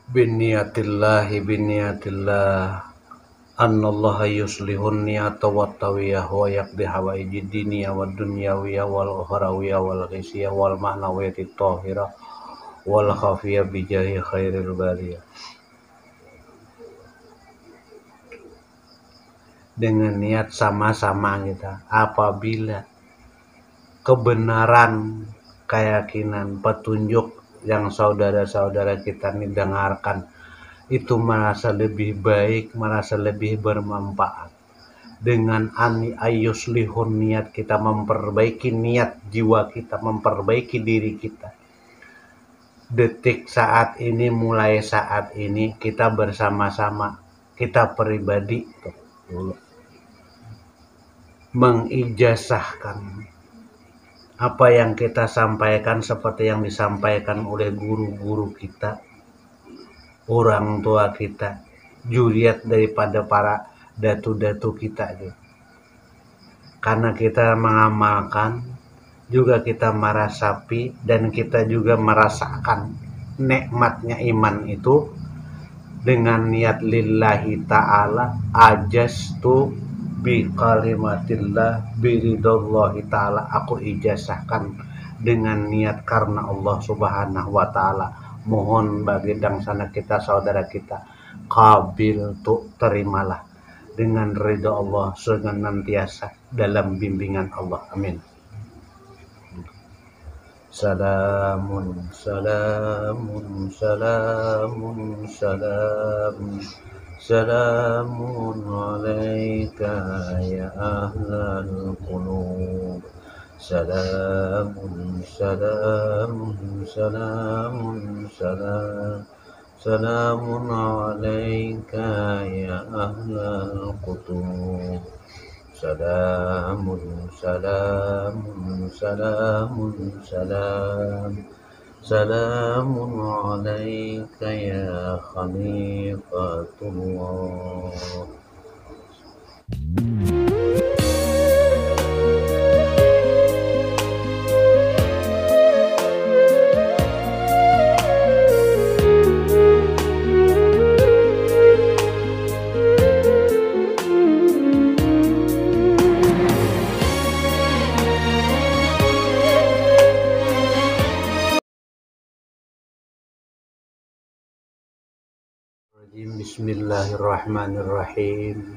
Biniatillah annallaha yuslihun niyata wa tawiyah wa yaqdi hawaiji dunya wa dunyawiyah wal ukhrawiyah wal ghisiyah wal ma'nawiyati tahirah wal khafiyah bijahi khairil bariyah. Dengan niat sama-sama kita, apabila kebenaran, keyakinan, petunjuk yang saudara-saudara kita ini dengarkan itu merasa lebih baik, merasa lebih bermanfaat. Dengan ayuslihun niat kita, memperbaiki niat jiwa kita, memperbaiki diri kita. Detik saat ini, mulai saat ini kita bersama-sama, kita pribadi mengijazahkan apa yang kita sampaikan seperti yang disampaikan oleh guru-guru kita, orang tua kita, juriat daripada para datu-datu kita gitu. Karena kita mengamalkan, juga kita merasapi, dan kita juga merasakan nikmatnya iman itu. Dengan niat lillahi ta'ala ajastu bi kalimatillah biridallahi ta'ala, aku ijazahkan dengan niat karena Allah subhanahu wa ta'ala. Mohon bagi dangsana kita, saudara kita, qabil tu, terimalah dengan ridha Allah senantiasa dalam bimbingan Allah. Amin. Salamun salamun salamun salamun salamun alaika ya ahlal qulub. Salamun salamun salamun salam salamun alaika ya ahlal qutub. Salamun salamun salamun salam salamun alaika ya khalifatullah. Bismillahirrahmanirrahim.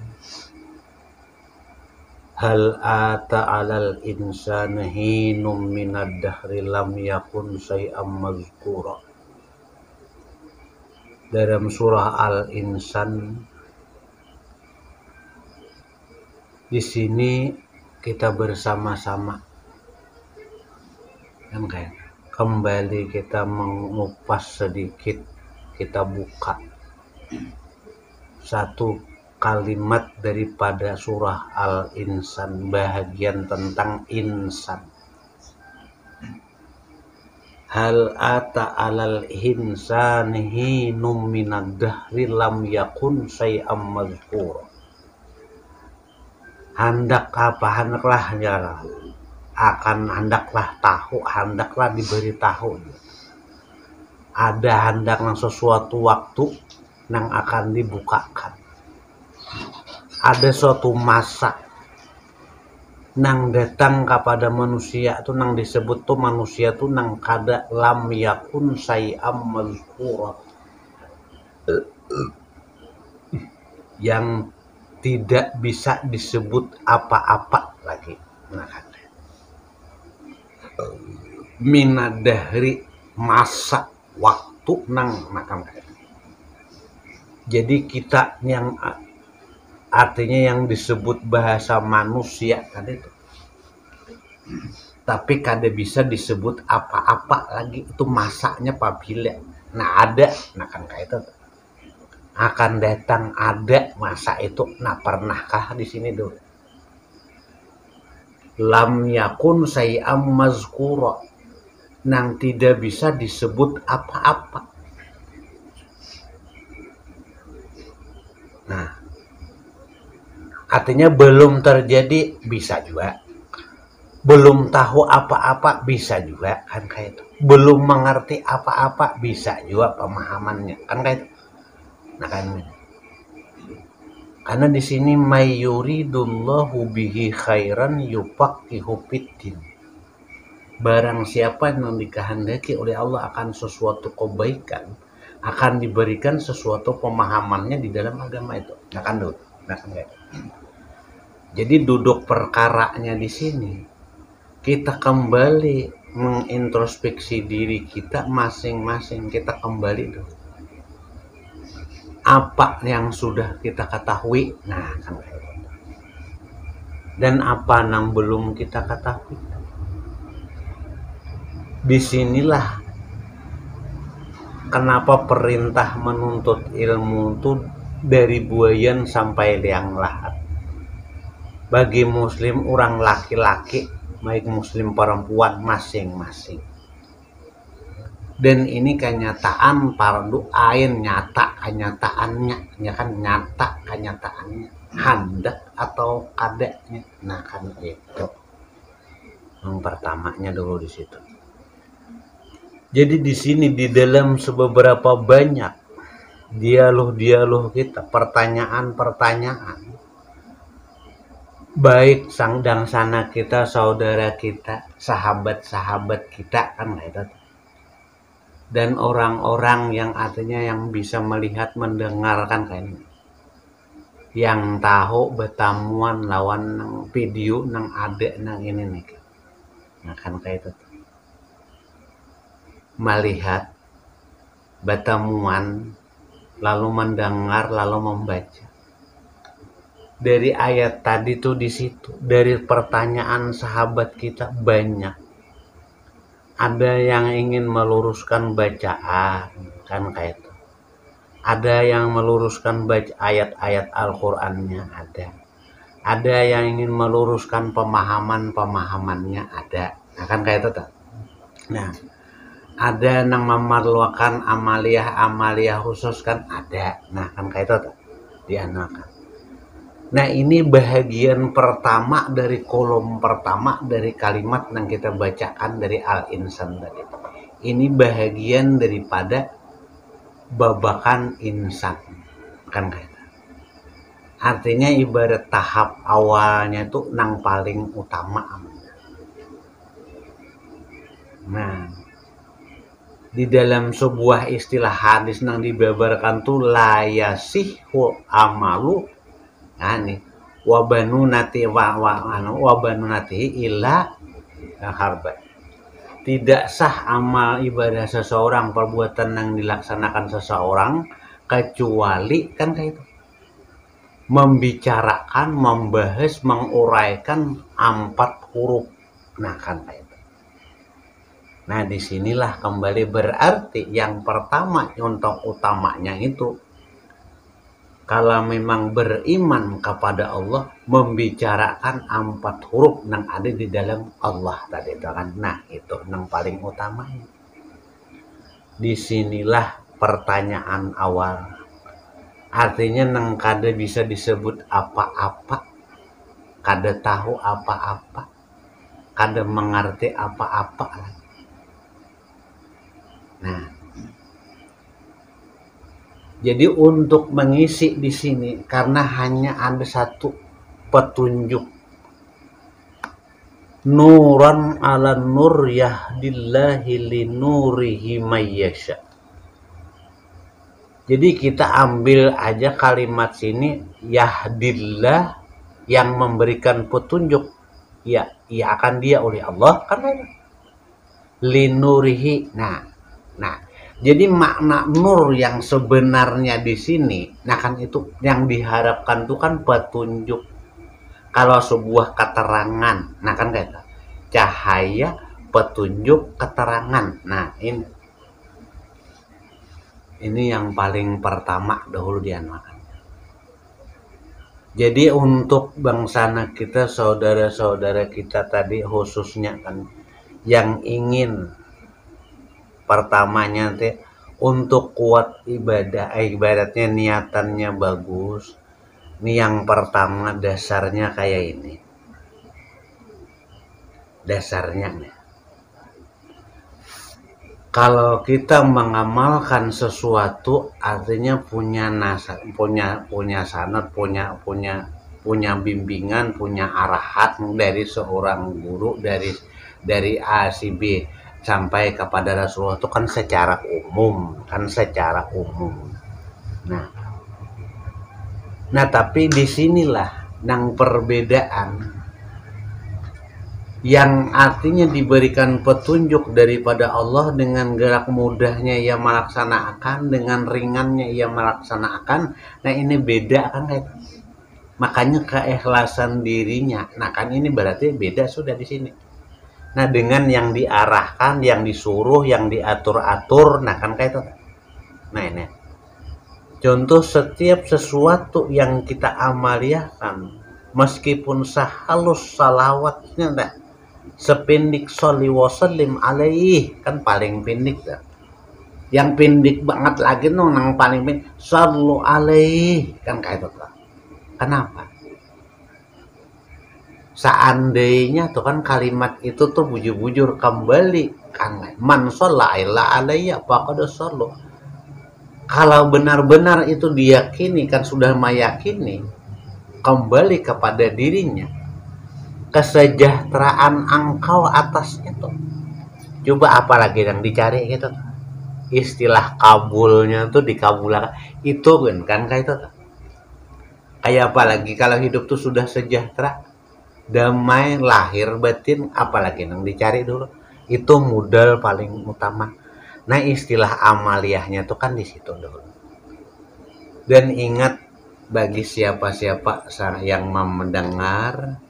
Hal ata 'alal insani hinum minad dahri lam yakun syai'am mazkura. Dalam surah Al-Insan, di sini kita bersama-sama kembali kita mengupas sedikit, kita buka satu kalimat daripada surah Al-Insan, bahagian tentang insan. Hal ata 'alal insani hinum minad dahri lam yakun syai'am mazkura. Hendaklah tahu, hendaklah diberitahu. Ada hendaknya sesuatu waktu yang akan dibukakan. Ada suatu masa nang datang kepada manusia itu, nang disebut tuh manusia tuh nang kada lam yakun syai'am mazkura, yang tidak bisa disebut apa-apa lagi. Minadahri, masa waktu nang makan. Jadi kita yang artinya yang disebut bahasa manusia kan itu, tapi kada bisa disebut apa-apa lagi. Itu masanya apabila ada kan kayak itu akan datang, ada masa itu. Pernahkah di sini dulu lam yakun syai'am mazkura, nang tidak bisa disebut apa-apa. Artinya belum terjadi, bisa juga. belum tahu apa-apa bisa juga kan kayak itu, belum mengerti apa-apa bisa juga pemahamannya kan kayak itu. Nah kan, karena di sini mayyuridullahu bihi khairan yufaqihu fiddin. Barang siapa yang dikehendaki oleh Allah akan sesuatu kebaikan, akan diberikan sesuatu pemahamannya di dalam agama itu. Nah kan dulu. Nah kan kayak itu. Jadi duduk perkaranya di sini, kita kembali mengintrospeksi diri kita masing-masing, kita kembali dulu. Apa yang sudah kita ketahui, nah kan kayak gitu. Dan apa yang belum kita ketahui. Disinilah kenapa perintah menuntut ilmu itu dari buayan sampai liang lahat. Bagi muslim orang laki-laki, baik muslim perempuan masing-masing. Dan ini kenyataan fardu ain, nyata kenyataannya, ya kan, nyata kenyataannya, hendak atau kadaknya. Nah kan itu yang pertamanya dulu di situ. Jadi di sini di dalam seberapa banyak dialog-dialog kita, pertanyaan-pertanyaan, baik sang dan sana kita, saudara kita, sahabat-sahabat kita kan itu. Dan orang-orang yang artinya yang bisa melihat, mendengarkan kayak ini, yang tahu bertamuan lawan video nang ada nang ini nih. Nah kan kayak itu, melihat bertamuan lalu mendengar lalu membaca. Dari ayat tadi tuh di situ, dari pertanyaan sahabat kita banyak. Ada yang ingin meluruskan bacaan, kan kayak itu. Ada yang meluruskan baca ayat-ayat Al-Qur'annya, ada. Ada yang ingin meluruskan pemahaman-pemahamannya, ada. Nah, kan kayak itu tuh. Nah, ada yang memerlukan amalia khusus kan, ada. Nah, kan kayak itu tuh. Dianakan. Nah, ini bahagian pertama dari kolom pertama dari kalimat yang kita bacakan dari Al-Insan tadi. Ini bahagian daripada babakan insan. Kan kayak itu. Artinya ibarat tahap awalnya itu nang paling utama. Nah, di dalam sebuah istilah hadis nang dibabarkan tuh layasihul amalu, nah nih, wabanunati wabanunati illa harba. Tidak sah amal ibadah seseorang, perbuatan yang dilaksanakan seseorang, kecuali kan kayak itu, membicarakan, membahas, menguraikan 4 huruf. Nah kan kayak itu. Nah disinilah kembali berarti yang pertama untuk utamanya itu, kalau memang beriman kepada Allah, membicarakan 4 huruf yang ada di dalam Allah tadi itu kan. Nah itu yang paling utama. Disinilah pertanyaan awal. Artinya nang kada bisa disebut apa-apa, kada tahu apa-apa, kada mengerti apa-apa. Nah, jadi untuk mengisi di sini, karena hanya ada satu petunjuk, nuran ala nur yahdillahi linurihi mayyasha. Jadi kita ambil aja kalimat sini, yahdillah, yang memberikan petunjuk, ya akan dia oleh Allah kan, linurihi. Nah, jadi makna nur yang sebenarnya di sini, nah kan itu yang diharapkan itu kan petunjuk. Kalau sebuah keterangan, nah kan kayak cahaya, petunjuk, keterangan. Nah ini yang paling pertama dahulu dianakan. Jadi untuk bangsa kita, saudara-saudara kita tadi khususnya kan, yang ingin pertamanya untuk kuat ibadah, ibaratnya niatannya bagus. Ini yang pertama dasarnya kayak ini. dasarnya. Kalau kita mengamalkan sesuatu artinya punya sanad, punya bimbingan, punya arahan dari seorang guru, dari A si B sampai kepada Rasulullah itu kan secara umum. Nah, tapi disinilah nang perbedaan yang artinya diberikan petunjuk daripada Allah dengan gerak mudahnya ia melaksanakan, dengan ringannya ia melaksanakan. Nah ini beda kan, makanya keikhlasan dirinya. Nah kan ini berarti beda sudah di sini. Nah dengan yang diarahkan, yang disuruh, yang diatur-atur, nah kan kayak itu. Nah ini contoh setiap sesuatu yang kita amaliakan, meskipun sehalus salawatnya enggak, sepindik sholli wasallim alaih, kan paling pindik dah. Yang pindik banget lagi nang paling pindik sallu alaih, kan kayak itu. Kenapa? Seandainya tuh kan kalimat itu tuh bujur-bujur kembali kan, man sholla illa alayya faqad shollu. Kalau benar-benar itu diyakini, kan sudah meyakini kembali kepada dirinya, kesejahteraan engkau atasnya tuh. Coba apalagi yang dicari gitu. Istilah kabulnya tuh dikabulkan. Itu kan kayak itu. Kayak apalagi kalau hidup tuh sudah sejahtera, damai lahir batin, apalagi yang dicari dulu. Itu modal paling utama. Nah, istilah amaliyahnya tuh kan di situ dulu. Dan ingat, bagi siapa-siapa yang mendengar,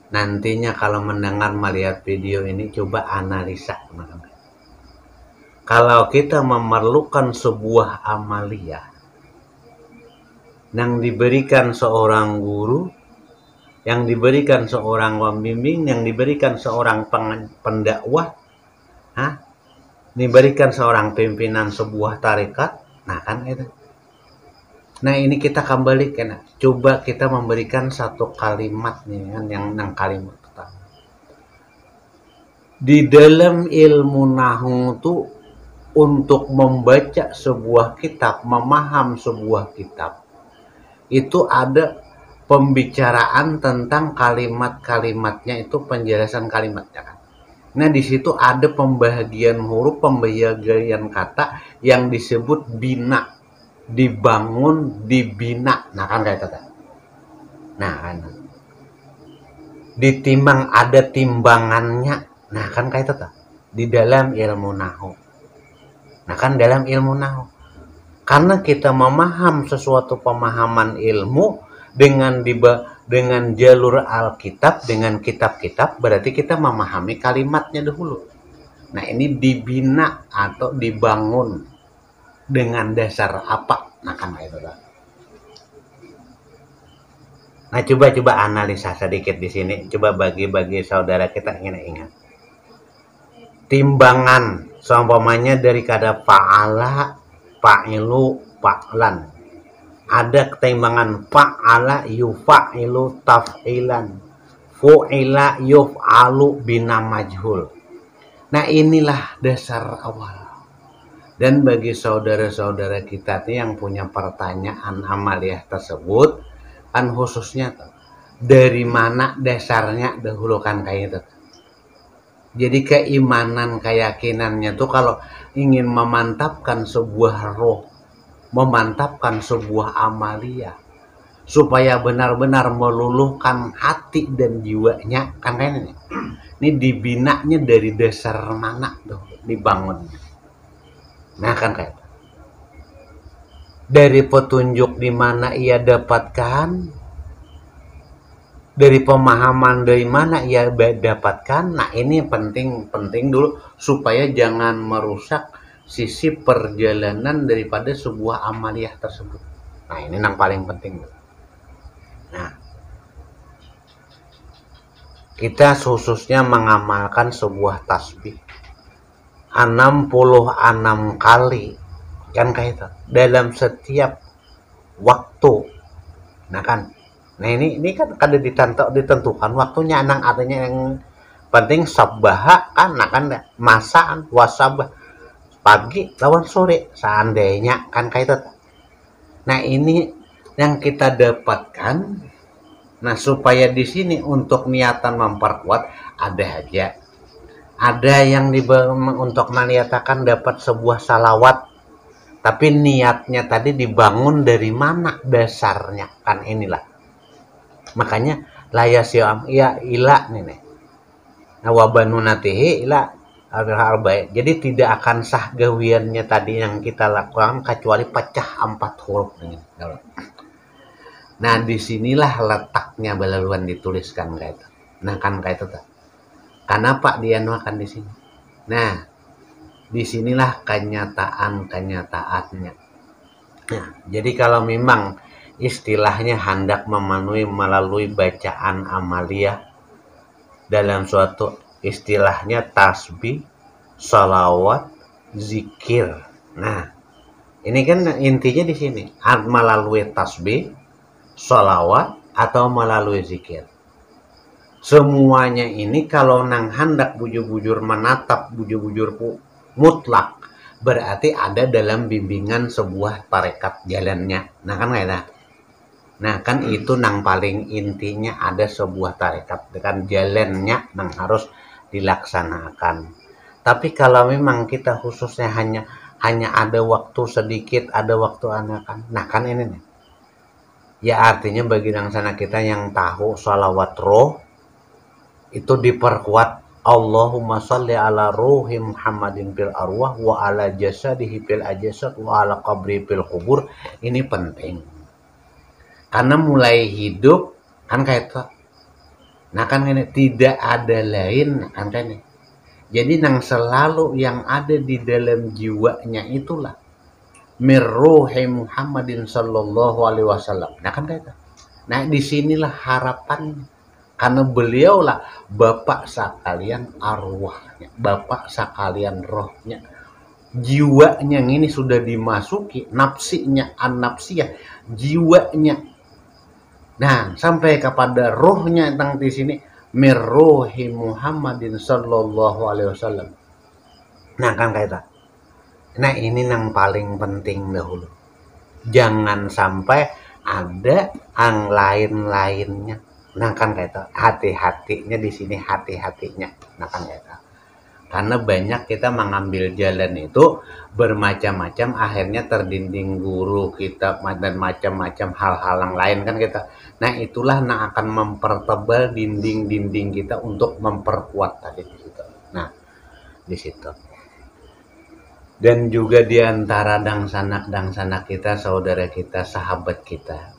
nantinya kalau mendengar melihat video ini, coba analisa. Kalau kita memerlukan sebuah amaliyah yang diberikan seorang guru, yang diberikan seorang pembimbing, yang diberikan seorang pendakwah, diberikan seorang pimpinan sebuah tarekat, nah kan itu. Nah ini kita kembali kena. Coba kita memberikan satu kalimat nih kan, yang kalimat pertama. Di dalam ilmu nahwu itu untuk membaca sebuah kitab, memaham sebuah kitab, itu ada pembicaraan tentang kalimat-kalimatnya, itu penjelasan kalimatnya kan. Nah di situ ada pembagian huruf, pembagian kata yang disebut bina, dibangun, dibina. Nah kan kayak itu. Nah kan ditimbang, ada timbangannya. Nah kan kayak itu di dalam ilmu nahwu. Nah kan dalam ilmu nahwu, karena kita memaham sesuatu pemahaman ilmu dengan jalur Alkitab, dengan kitab-kitab, berarti kita memahami kalimatnya dahulu. Nah ini dibina atau dibangun dengan dasar apa? Nah kan itu. Nah coba analisa sedikit di sini. Coba bagi saudara kita ingat. Timbangan seumpamanya dari kata fa'ala, fa'ilu, fa'lan. Ada timbangan fa'ala yufa'ilu taf'ilan, fu'ila yuf'alu bina majhul. Nah inilah dasar awal. Dan bagi saudara-saudara kita nih yang punya pertanyaan amaliyah tersebut, kan khususnya dari mana dasarnya dahulu kan kayak itu. Jadi keimanan, keyakinannya tuh kalau ingin memantapkan sebuah roh, memantapkan sebuah amaliyah, supaya benar-benar meluluhkan hati dan jiwanya, kan kayaknya ini dibinanya dari dasar mana tuh dibangunnya. Nah kan kayak dari petunjuk di mana ia dapatkan, dari pemahaman dari mana ia dapatkan. Nah ini penting dulu supaya jangan merusak sisi perjalanan daripada sebuah amaliyah tersebut. Nah ini yang paling penting. Nah kita khususnya mengamalkan sebuah tasbih 66 kali kan kayak itu dalam setiap waktu. Nah kan, nah ini kan kada ditentukan waktunya, artinya yang penting sabbaha kan, nah kan masaan wasabah pagi lawan sore seandainya kan kayak itu. Nah ini yang kita dapatkan. Nah supaya di sini untuk niatan memperkuat ada aja. Ada yang untuk meniatakan dapat sebuah salawat, tapi niatnya tadi dibangun dari mana dasarnya kan inilah. Makanya layasiam ya ila nih. Nah wabanunatihi ila arba'in. Jadi tidak akan sah gawiannya tadi yang kita lakukan kecuali pecah 4 huruf nih. Nah disinilah letaknya balaluan dituliskan kayak itu. Nah kan kayak itu. Kenapa dia makan di sini? Nah, disinilah kenyataan-kenyataannya. Nah, jadi kalau memang istilahnya hendak memenuhi melalui bacaan amaliyah dalam suatu istilahnya tasbih, salawat, zikir. Nah, ini kan intinya di sini melalui tasbih, salawat atau melalui zikir. Semuanya ini kalau nang hendak bujur-bujur menatap bujur-bujur mutlak berarti ada dalam bimbingan sebuah tarekat jalannya. Nah kan kayak nah kan itu nang paling intinya ada sebuah tarekat dengan jalannya nang harus dilaksanakan. Tapi kalau memang kita khususnya hanya ada waktu sedikit, ada waktu anakan. Nah kan ini nih. Ya artinya bagi nang sana kita yang tahu sholawat roh itu diperkuat Allahumma sholli ala ruhi Muhammadin fil arwah wa ala jasadihi fil ajasad wa ala qabri fil kubur. Ini penting karena mulai hidup kan kayak itu. Nah kan ini tidak ada lain kan ini. Jadi nang selalu yang ada di dalam jiwanya itulah mirruhi Muhammadin sallallahu alaihi wasallam. Nah kan kayak itu. Nah disinilah harapannya. Karena beliaulah bapak sekalian arwahnya, bapak sekalian rohnya. Jiwanya ini sudah dimasuki, nafsinya, an-nafsiyah, jiwanya. Nah, sampai kepada rohnya tentang di sini, mirruhi Muhammadin sallallahu alaihi wasallam. Nah, kan kayak nah, ini yang paling penting dahulu. Jangan sampai ada yang lain-lainnya. Nah kan kayak itu hati-hatinya di sini hati-hatinya. Nah kan kayak itu. Karena banyak kita mengambil jalan itu bermacam-macam akhirnya terdinding guru kita dan macam-macam hal-hal yang lain kan kita. Nah itulah yang akan mempertebal dinding-dinding kita untuk memperkuat tadi di situ. Nah di situ. Dan juga di antara dangsanak kita, saudara kita, sahabat kita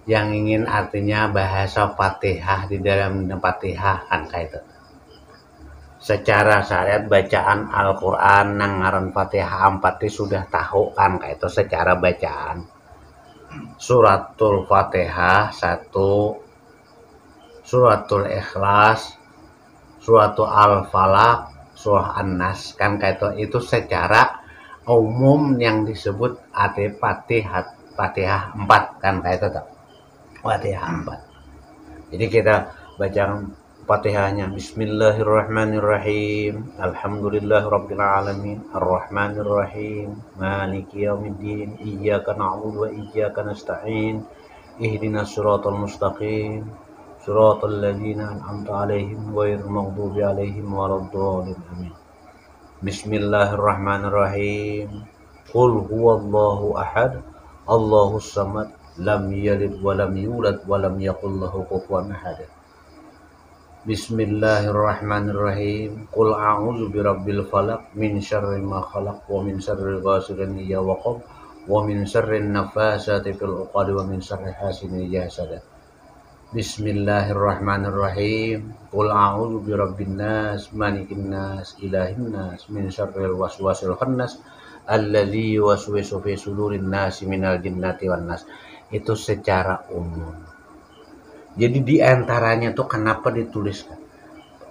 yang ingin artinya bahasa Fatihah di dalam Fatihah kan kayak itu. Secara syariat bacaan Al-Quran nang ngaran Fatihah 4 sudah tahu kan kayak itu secara bacaan. Suratul Fatihah 1, Suratul Ikhlas, Suratul Al-Falaq, Surah An-Nas kan kayak itu secara umum yang disebut Fatihah 4 kan kayak itu. Fatihah 4. Jadi kita baca Fatihahnya Bismillahirrahmanirrahim. Alhamdulillahirabbil alamin. Arrahmanirrahim. Maliki yaumiddin. Iyyaka na'budu wa iyyaka nasta'in. Ihdinas siratal mustaqim. Siratal ladzina an'amta 'alaihim ghairil maghdubi 'alaihim waladdallin. Amin. Bismillahirrahmanirrahim. Qul huwallahu ahad. Allahus samad. Lam yalid walam yulad walam yakul lahu kufuwan ahad. Bismillahirrahmanirrahim. Qul a'udzu birabbil falaq min syarri ma khalaq wa min syarri ghasiqin idza waqab wa min syarri nafasati fil 'uqad wa min syarri hasidin idza hasad. Bismillahirrahmanirrahim. Qul a'udzu birabbin nas malikin nas ilahin nas min syarril waswasil khannas alladzi yuwaswisu fi sudurin nas minal jinnati wan nas. Itu secara umum. Jadi di antaranya tuh kenapa dituliskan?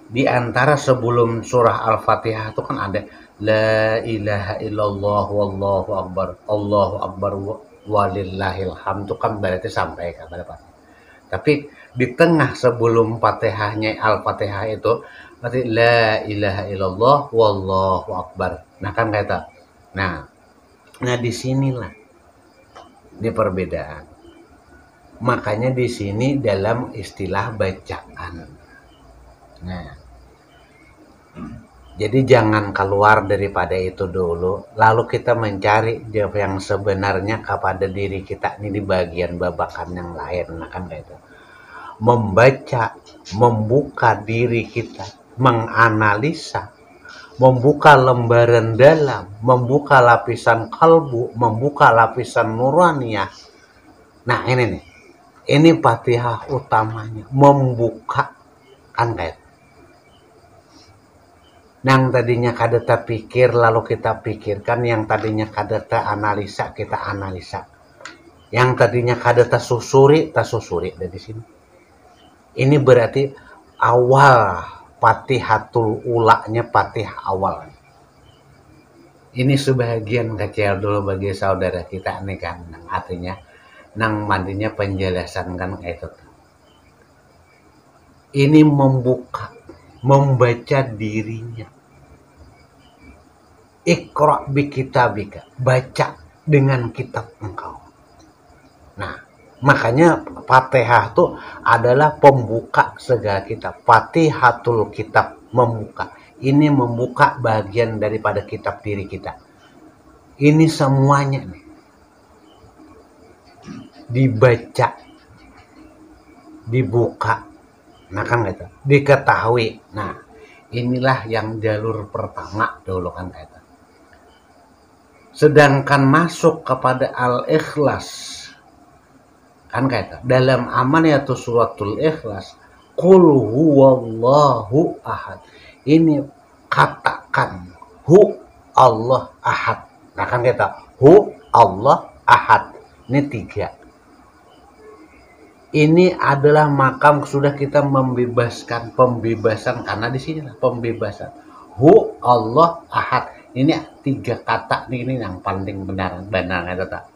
Di antara sebelum surah Al-Fatihah itu kan ada La ilaha illallah wallahu akbar, Allahu akbar walillahil hamd, itu kan berarti sampai kepada Pak. Tapi di tengah sebelum Fatihahnya Al-Fatihah itu berarti la ilaha illallah wallahu akbar. Nah kan kata. Nah disinilah di perbedaan. Makanya di sini dalam istilah bacaan. Nah, jadi jangan keluar daripada itu dulu, lalu kita mencari yang sebenarnya kepada diri kita ini di bagian babakan yang lain. Nah kan kayak itu. Membaca, membuka diri kita, menganalisa, membuka lembaran dalam, membuka lapisan kalbu, membuka lapisan nuraniyah. Nah ini nih, ini Fatihah utamanya, membuka kan kayak. Yang tadinya kadeta pikir lalu kita pikirkan, yang tadinya kadeta analisa kita analisa, yang tadinya kadeta susuri kita susuri dari sini. Ini berarti awal Fatihatul Ulanya, Fatihah awal. Ini sebagian kecil dulu bagi saudara kita nih kan, artinya nang mandinya penjelasan kan kayak itu. Ini membuka, membaca dirinya. Iqra bi kitabika, baca dengan kitab engkau. Nah, makanya Fatihah itu adalah pembuka segala kitab. Fatihatul kitab, membuka. Ini membuka bagian daripada kitab diri kita. Ini semuanya nih dibaca, dibuka, nah kan gitu, diketahui. Nah, inilah yang jalur pertama dulu kan gitu. Sedangkan masuk kepada al-ikhlas kan kata dalam amaniyatus suratul ikhlas, qul huwallahu ahad. Ini katakan hu Allah ahad. Nah kan kata hu Allah ahad. Ini 3. Ini adalah makam sudah kita membebaskan, pembebasan, karena di sinilah pembebasan. Hu Allah ahad. Ini 3 kata ini yang paling benar kata.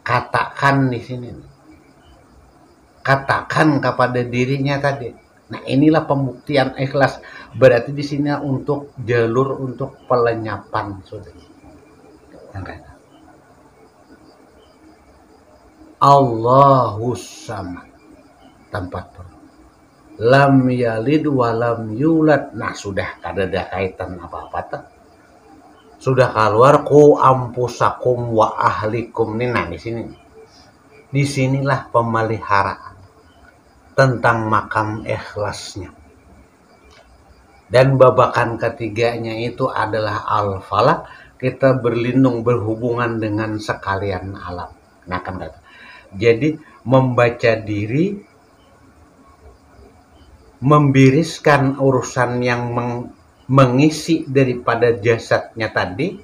Katakan di sini. Katakan kepada dirinya tadi. Nah, inilah pembuktian ikhlas. Berarti di sini untuk jalur untuk pelenyapan sudah. Allahus samad. Tempat lam yalid walam yulad. Nah, sudah kada ada kaitan apa-apa tuh. Sudah keluar ku ampusakum wa ahlikum nih. Nah, di sini. Disinilah pemeliharaan tentang makam ikhlasnya. Dan babakan ketiganya itu adalah al-falaq, kita berlindung berhubungan dengan sekalian alam. Nah kan kata. Jadi membaca diri, membiriskan urusan yang mengisi daripada jasadnya tadi.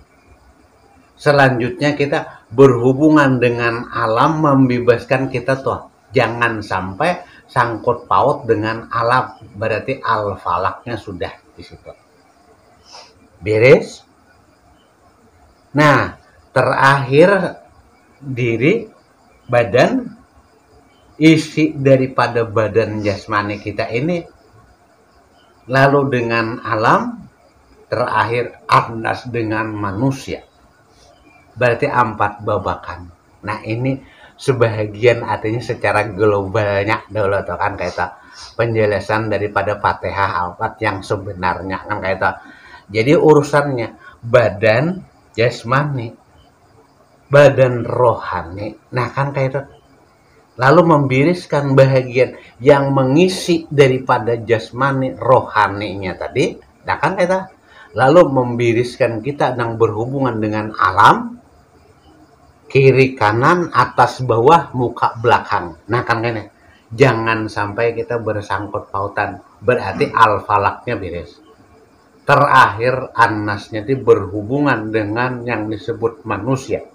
Selanjutnya kita berhubungan dengan alam, membebaskan kita tuh. Jangan sampai sangkut paut dengan alam, berarti al-falaknya sudah di situ. Beres. Nah, terakhir diri, badan, isi daripada badan jasmani kita ini, lalu dengan alam, terakhir arnas dengan manusia. Berarti 4 babakan. Nah, ini sebahagian artinya secara globalnya dulu tuh kan kayak penjelasan daripada Fatihah al-Fat yang sebenarnya kan kayak. Jadi urusannya badan jasmani, badan rohani. Nah kan kayak. Lalu membiriskan bahagian yang mengisi daripada jasmani rohaninya tadi. Nah kan kayak. Lalu membiriskan kita yang berhubungan dengan alam, kiri kanan, atas bawah, muka belakang. Nah kan kayaknya jangan sampai kita bersangkut pautan. Berarti al-falaknya beres. Terakhir annasnya itu berhubungan dengan yang disebut manusia.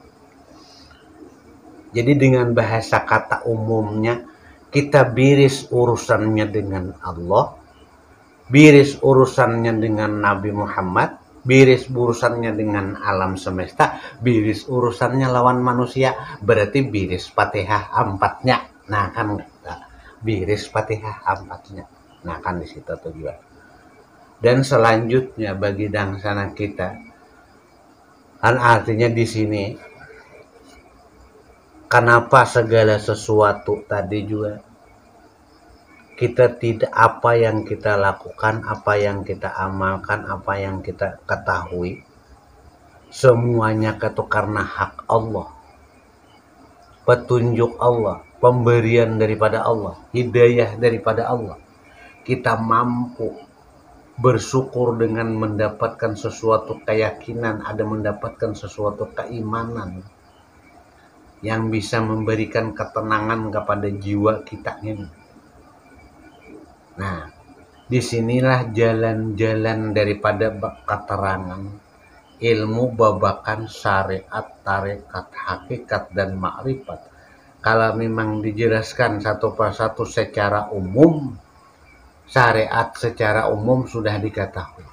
Jadi dengan bahasa kata umumnya kita biris urusannya dengan Allah, biris urusannya dengan Nabi Muhammad, biris urusannya dengan alam semesta, biris urusannya lawan manusia, berarti biris Fatihah 4-nya. Nah kan Biris Fatihah 4-nya. Nah kan di situ tujuan. Dan selanjutnya bagi dangsana kita, kan artinya di sini kenapa segala sesuatu tadi juga kita tidak, apa yang kita lakukan, apa yang kita amalkan, apa yang kita ketahui, semuanya itu karena hak Allah, petunjuk Allah, pemberian daripada Allah, hidayah daripada Allah. Kita mampu bersyukur dengan mendapatkan sesuatu keyakinan, ada mendapatkan sesuatu keimanan yang bisa memberikan ketenangan kepada jiwa kita ini. Nah, disinilah jalan-jalan daripada keterangan ilmu babakan syariat, tarekat, hakikat, dan makrifat. Kalau memang dijelaskan satu persatu secara umum, syariat secara umum sudah diketahui.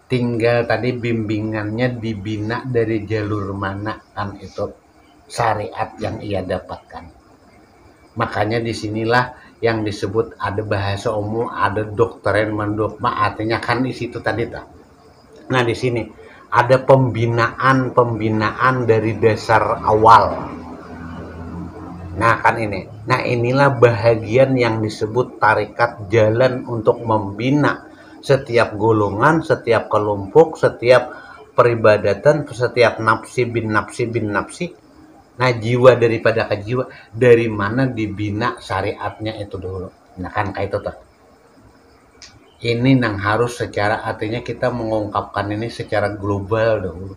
Tinggal tadi bimbingannya dibina dari jalur mana, kan itu syariat yang ia dapatkan. Makanya disinilah yang disebut ada bahasa umum, ada doktrin mendogma, artinya kan di situ tadi tak. Nah di sini ada pembinaan dari dasar awal. Nah kan ini. Nah inilah bahagian yang disebut tarekat, jalan untuk membina setiap golongan, setiap kelompok, setiap peribadatan, setiap nafsi bin nafsi. Nah jiwa daripada ke jiwa, dari mana dibina syariatnya itu dulu. Nah kan kayak itu tuh. Ini yang harus secara, artinya kita mengungkapkan ini secara global dulu.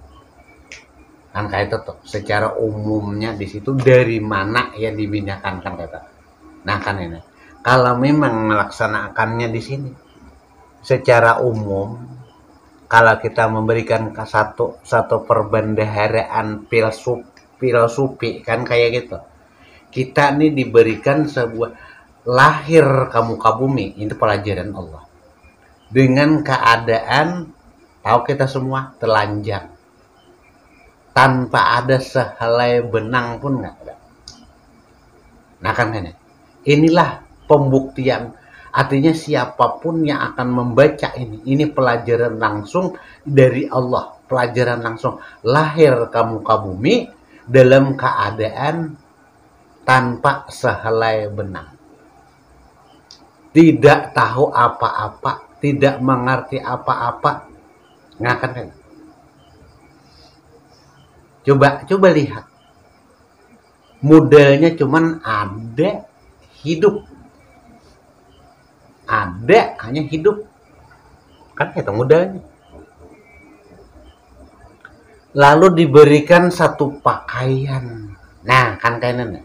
Kan kayak itu tuh, secara umumnya di situ dari mana ya dibinakan kan kata. Nah kan ini, kalau memang melaksanakannya di sini secara umum, kalau kita memberikan satu perbendaharaan filosofi kan kayak gitu, kita nih diberikan sebuah lahir kamu ke bumi, itu pelajaran Allah dengan keadaan tahu kita semua telanjang, tanpa ada sehelai benang pun nggak ada. Nah kan inilah pembuktian, artinya siapapun yang akan membaca ini pelajaran langsung dari Allah, pelajaran langsung lahir kamu ke bumi dalam keadaan tanpa sehelai benang, tidak tahu apa-apa, tidak mengerti apa-apa. Nah kan Coba lihat. Modalnya cuman ada hidup. Ada hanya hidup. Kan itu modalnya. Lalu diberikan satu pakaian. Nah, kan kayaknya.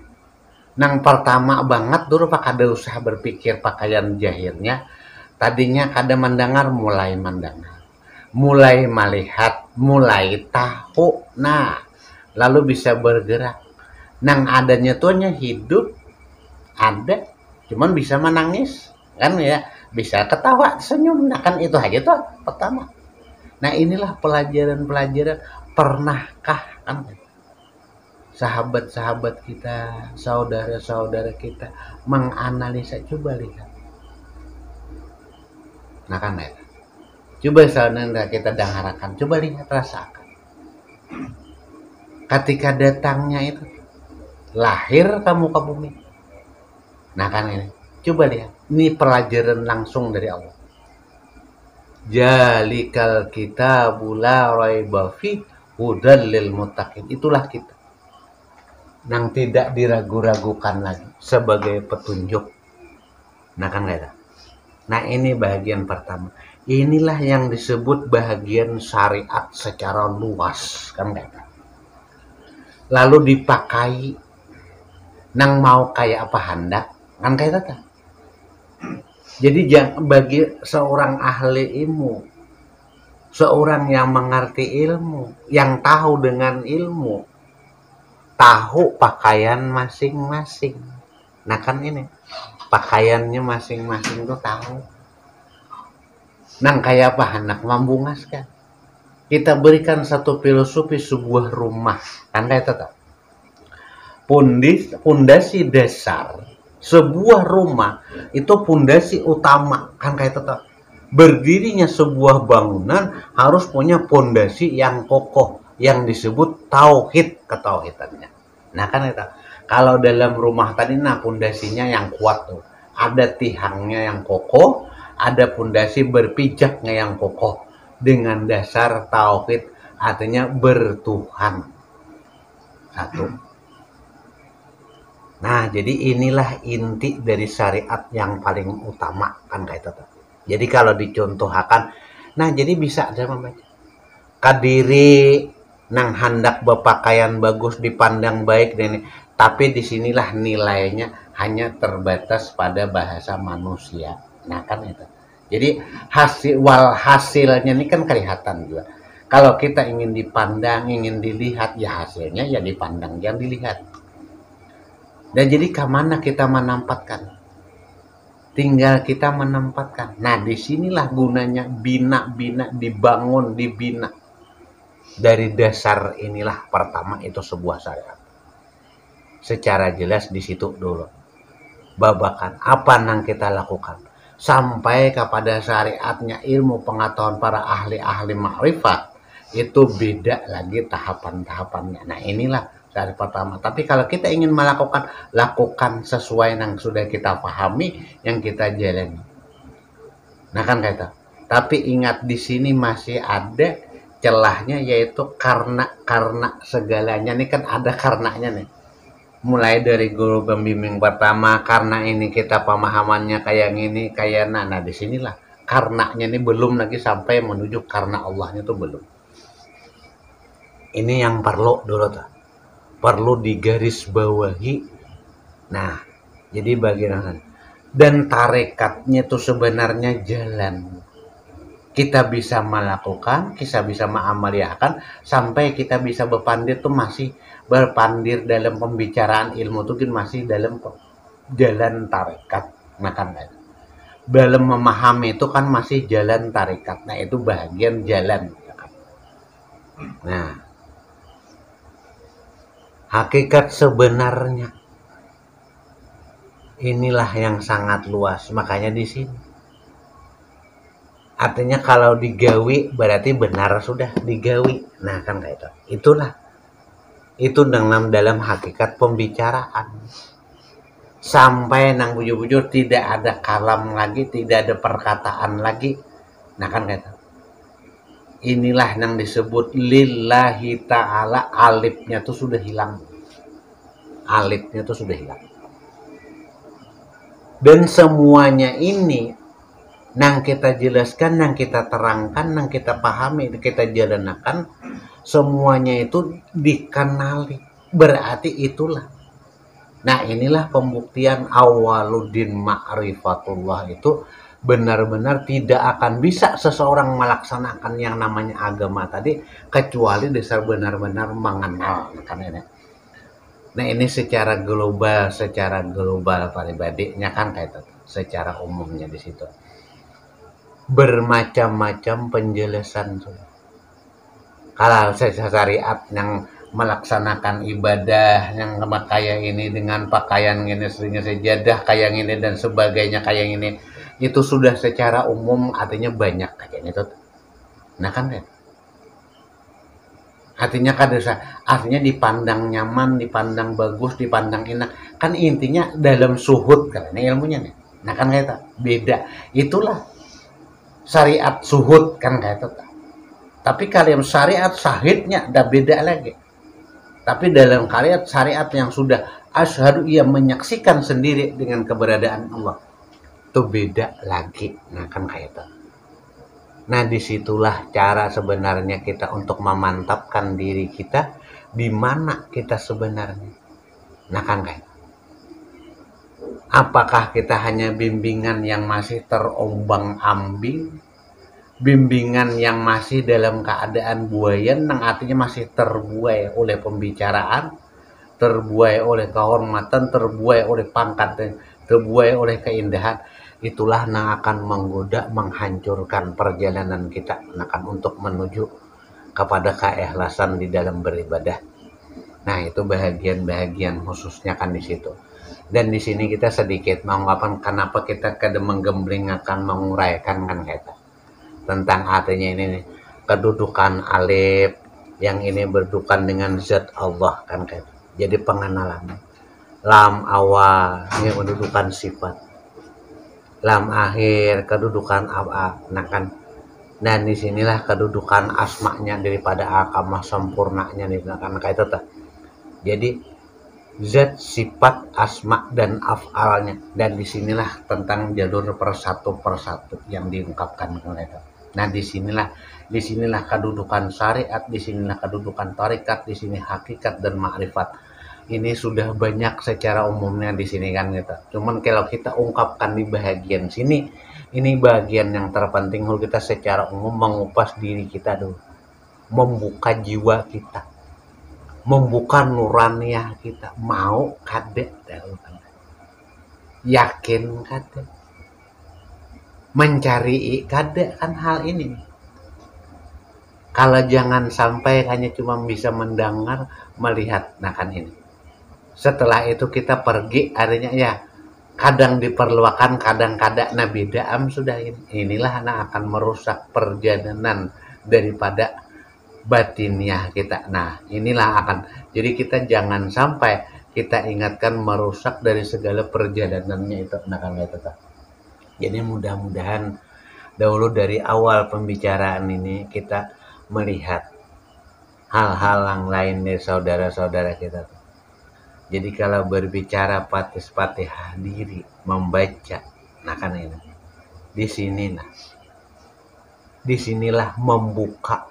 Yang pertama banget dulu Pak ada usaha berpikir pakaian jahirnya. Tadinya kada mendengar, mulai mendengar. Mulai melihat, mulai tahu. Nah, lalu bisa bergerak. Nang adanya tuhnya hidup ada, cuman bisa menangis kan ya, bisa ketawa, senyum. Nah kan itu aja tuh pertama. Nah inilah pelajaran-pelajaran. Pernahkah kan sahabat-sahabat kita, saudara-saudara kita menganalisa? Coba lihat. Nah kan ya, coba saudara kita dengarkan, coba lihat, rasakan. Ketika datangnya itu lahir kamu ke bumi. Nah kan ini, coba lihat, ini pelajaran langsung dari Allah. Jalikal kitabu la raiba fi hudal lil muttaqin. Itulah kita yang tidak diragu-ragukan lagi sebagai petunjuk. Nah kan ada. Nah ini bagian pertama. Inilah yang disebut bahagian syariat secara luas kan ada. Lalu dipakai nang mau kayak apa hendak kan kayak tata. Jadi bagi seorang ahli ilmu, seorang yang mengerti ilmu, yang tahu dengan ilmu, tahu pakaian masing-masing. Nah kan ini pakaiannya masing-masing tuh tahu. Nang kayak apa hendak membungaskan. Kita berikan satu filosofi sebuah rumah kan kayak tata. Pondasi dasar Sebuah rumah itu pondasi utama kan kayak tetap berdirinya sebuah bangunan harus punya pondasi yang kokoh yang disebut tauhid ketauhidannya. Nah kan itu kalau dalam rumah tadi nah pondasinya yang kuat tuh. Ada tiangnya yang kokoh, ada pondasi berpijaknya yang kokoh dengan dasar tauhid artinya bertuhan satu. Nah, jadi inilah inti dari syariat yang paling utama kan kayak itu. Jadi kalau dicontohkan, nah jadi bisa aja membaca. Kadiri nang hendak berpakaian bagus dipandang baik dan tapi disinilah nilainya hanya terbatas pada bahasa manusia. Nah kan itu. Jadi hasilnya ini kan kelihatan juga. Kalau kita ingin dipandang, ingin dilihat, ya hasilnya ya dipandang, yang dilihat. Dan jadi kemana kita menempatkan? Tinggal kita menempatkan. Nah, disinilah gunanya bina-bina, dibangun, dibina. Dari dasar inilah pertama itu sebuah syariat. Secara jelas di situ dulu. Babakan apa yang kita lakukan. Sampai kepada syariatnya ilmu pengetahuan para ahli-ahli makrifat. Itu beda lagi tahapan-tahapannya. Nah, inilah dari pertama. Tapi kalau kita ingin melakukan, lakukan sesuai yang sudah kita pahami, yang kita jalani. Nah kan kata. Tapi ingat di sini masih ada celahnya yaitu karena segalanya ini kan ada karenanya nih. Mulai dari guru pembimbing pertama karena ini kita pemahamannya kayak gini kayak nah disinilah karenanya ini belum lagi sampai menuju karena Allahnya itu belum. Ini yang perlu dulu tuh. Perlu digarisbawahi. Nah, jadi bagian dan tarekatnya itu sebenarnya jalan. Kita bisa melakukan, kita bisa mengamaliakan sampai kita bisa berpandir tuh masih berpandir dalam pembicaraan ilmu itu kan masih dalam jalan tarekat. Nah kan dalam memahami itu kan masih jalan tarekat. Nah itu bagian jalan. Nah, hakikat sebenarnya inilah yang sangat luas, makanya di sini. Artinya kalau digawi berarti benar sudah digawi. Nah kan kayak itu. Itulah. Itu dalam hakikat pembicaraan. Sampai nang bujur-bujur tidak ada kalam lagi, tidak ada perkataan lagi. Nah kan kayak itu. Inilah yang disebut lillahi ta'ala, alifnya tuh sudah hilang. Alifnya tuh sudah hilang. Dan semuanya ini nang kita jelaskan, nang kita terangkan, nang kita pahami, kita jalankan, semuanya itu dikenali. Berarti itulah. Nah inilah pembuktian awaluddin ma'rifatullah itu benar-benar tidak akan bisa seseorang melaksanakan yang namanya agama tadi kecuali dasar benar-benar mengenal. Nah ini secara global pribadinya kan kayak itu, secara umumnya di situ. Bermacam-macam penjelasan. Kalau syariat yang melaksanakan ibadah yang kayak ini dengan pakaian ini seringnya sejadah kayak ini dan sebagainya kayak ini itu sudah secara umum artinya banyak kayak itu. Nah kan ya. Artinya kan artinya dipandang nyaman, dipandang bagus, dipandang enak. Kan intinya dalam suhud kan ini ilmunya nih. Nah kan kayak itu. Beda. Itulah syariat suhud kan kayak itu. Tapi kalian syariat sahidnya udah beda lagi. Tapi dalam syariat yang sudah asyhadu ia menyaksikan sendiri dengan keberadaan Allah. Itu beda lagi. Nah kan kayak itu. Nah disitulah cara sebenarnya kita untuk memantapkan diri kita di mana kita sebenarnya. Nah kan kayak itu. Apakah kita hanya bimbingan yang masih terombang-ambing, bimbingan yang masih dalam keadaan buayan, yang artinya masih terbuai oleh pembicaraan, terbuai oleh kehormatan, terbuai oleh pangkat, terbuai oleh keindahan. Itulah yang akan menggoda, menghancurkan perjalanan kita akan untuk menuju kepada keikhlasan di dalam beribadah. Nah itu bahagian-bahagian khususnya kan di situ. Dan di sini kita sedikit mengungkapkan kenapa kita kada menggembling akan menguraikan kan kita tentang artinya ini nih. Kedudukan alif yang ini berdudukan dengan zat Allah kan kayak. Jadi pengenalan. Lam awal ini mendudukan sifat. Lam akhir kedudukan apa. Nah kan. Dan disinilah kedudukan asma'nya daripada akamah sempurnanya nih kan kayak itu tuh. Jadi zat sifat asma dan af'alnya dan disinilah tentang jalur persatu persatu yang diungkapkan mereka. Nah disinilah kedudukan syariat, disinilah kedudukan tarikat, di sini hakikat dan ma'rifat. Ini sudah banyak secara umumnya di sini kan gitu. Cuman kalau kita ungkapkan di bagian sini, ini bagian yang terpenting kalau kita secara umum mengupas diri kita dulu, membuka jiwa kita, membuka nuraniah kita, mau kade yakin kade mencari kade kan hal ini. Kalau jangan sampai hanya cuma bisa mendengar, melihat, nah kan ini. Setelah itu kita pergi, artinya ya kadang diperlukan, kadang kada. Nah bida'am sudah ini. Inilah nah akan merusak perjalanan daripada batiniah kita. Nah inilah akan. Jadi kita jangan sampai kita ingatkan merusak dari segala perjalanannya itu. Nah kan itu. Jadi mudah-mudahan dahulu dari awal pembicaraan ini kita melihat hal-hal yang lain dari saudara-saudara kita. Jadi kalau berbicara patih-patih diri, membaca, nah kan ini. Disinilah membuka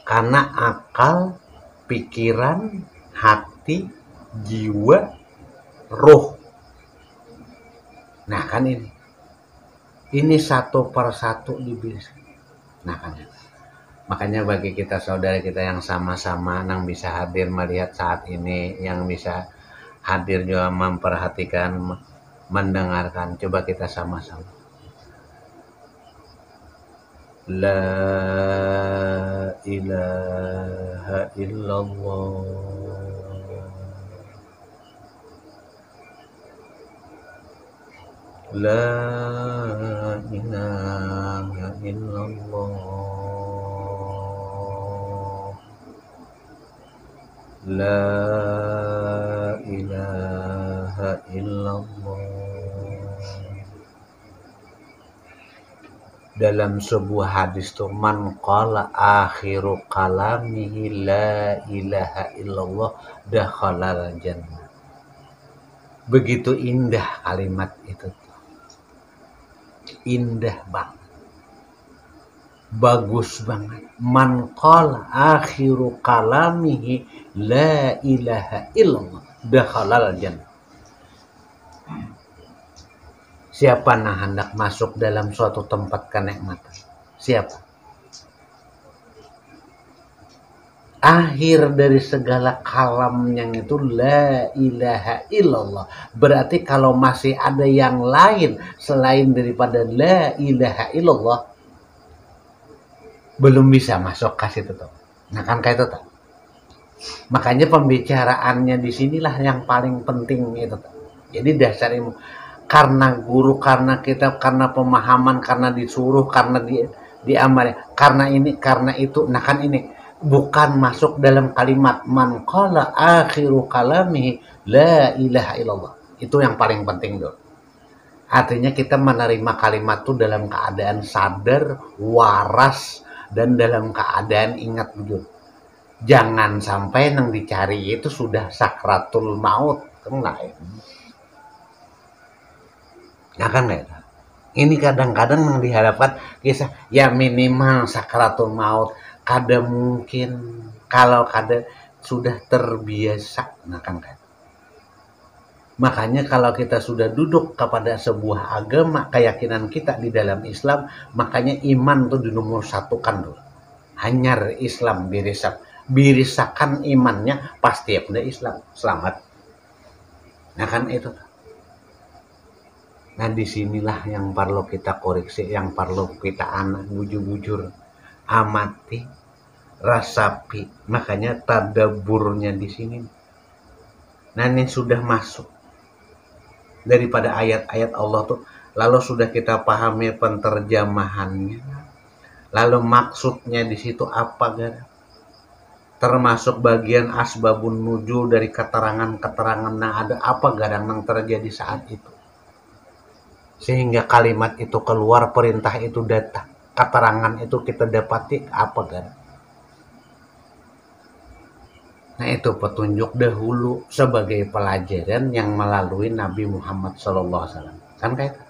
karena akal, pikiran, hati, jiwa, roh. Nah kan ini satu persatu dibilang. Nah kan makanya bagi kita saudara kita yang sama-sama yang bisa hadir melihat saat ini, yang bisa hadir juga memperhatikan, mendengarkan, coba kita sama-sama. La ilaha illallah. La ilaha illallah. La ilaha illallah. Dalam sebuah hadis tuh man qala akhiru kalamihi la ilaha illallah dakhalal jannah. Begitu indah kalimat itu tuh. Indah banget. Bagus banget. Man qala akhiru kalamihi la ilaha illallah dakhalal jannah. Siapa yang hendak masuk dalam suatu tempat kenikmatan? Siapa? Akhir dari segala kalam yang itu la ilaha illallah. Berarti kalau masih ada yang lain selain daripada la ilaha illallah, belum bisa masuk ke situ tuh. Nah kan kayak itu tuh. Makanya pembicaraannya di sinilah yang paling penting itu tuh. Jadi dasar ilmu. Karena guru, karena kita, karena pemahaman, karena disuruh, karena diamal, karena ini, karena itu. Nah kan ini bukan masuk dalam kalimat man qala akhiru kalamihi la ilaha illallah. Itu yang paling penting dulu. Artinya kita menerima kalimat itu dalam keadaan sadar, waras, dan dalam keadaan ingat betul. Jangan sampai yang dicari itu sudah sakratul maut. Nah kan ini kadang-kadang yang diharapkan kisah ya minimal sakratul maut. Kada mungkin kalau kada sudah terbiasa. Nah kan makanya kalau kita sudah duduk kepada sebuah agama, keyakinan kita di dalam Islam, makanya iman itu dinomor satukan dulu. Hanyar Islam birisakan imannya pasti ya udah Islam selamat. Nah kan itu. Nah disinilah yang perlu kita koreksi, yang perlu kita bujur-bujur amati, rasapi. Makanya tadaburnya di sini. Nah, ini sudah masuk daripada ayat-ayat Allah tuh, lalu sudah kita pahami penterjemahannya, lalu maksudnya di situ apa, gara? Termasuk bagian asbabun nuzul dari keterangan-keterangan, nah ada apa gadang yang terjadi saat itu sehingga kalimat itu keluar, perintah itu datang, keterangan itu kita dapati apa, gadang? Nah, itu petunjuk dahulu sebagai pelajaran yang melalui Nabi Muhammad SAW. Kan kayak itu.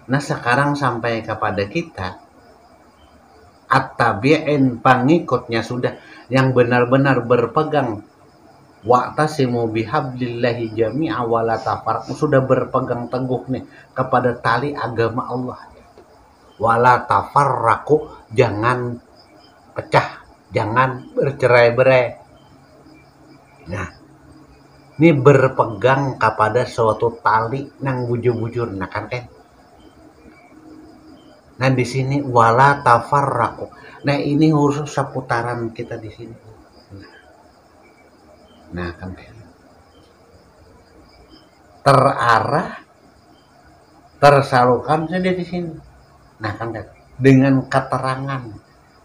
Nah, sekarang sampai kepada kita, at-tabi'in, pengikutnya sudah, yang benar-benar berpegang, wa'tasimu bihablillahi jami'a wala tafarraqu, sudah berpegang teguh nih kepada tali agama Allah. Wala tafarraqu, jangan pecah, jangan bercerai-berai. Nah, ini berpegang kepada suatu tali yang bujur-bujur, nah kan kan. Nah, di sini wala tafarraqu. Nah, ini khusus seputaran kita di sini. Nah, kan kan. Terarah, tersalurkan saja di sini. Nah, kan kan. Dengan keterangan.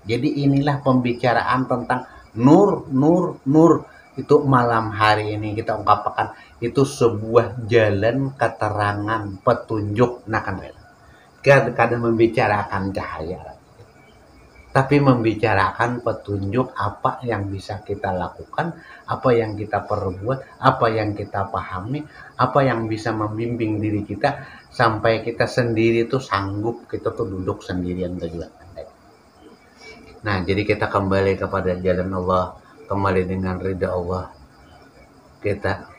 Jadi inilah pembicaraan tentang nur, nur, nur. Itu malam hari ini kita ungkapkan itu sebuah jalan keterangan, petunjuk. Nah, kan kan. Kadang membicarakan cahaya, tapi membicarakan petunjuk apa yang bisa kita lakukan, apa yang kita perbuat, apa yang kita pahami, apa yang bisa membimbing diri kita sampai kita sendiri tuh sanggup kita tuh duduk sendirian juga. Nah, jadi kita kembali kepada jalan Allah, kembali dengan ridha Allah. Kita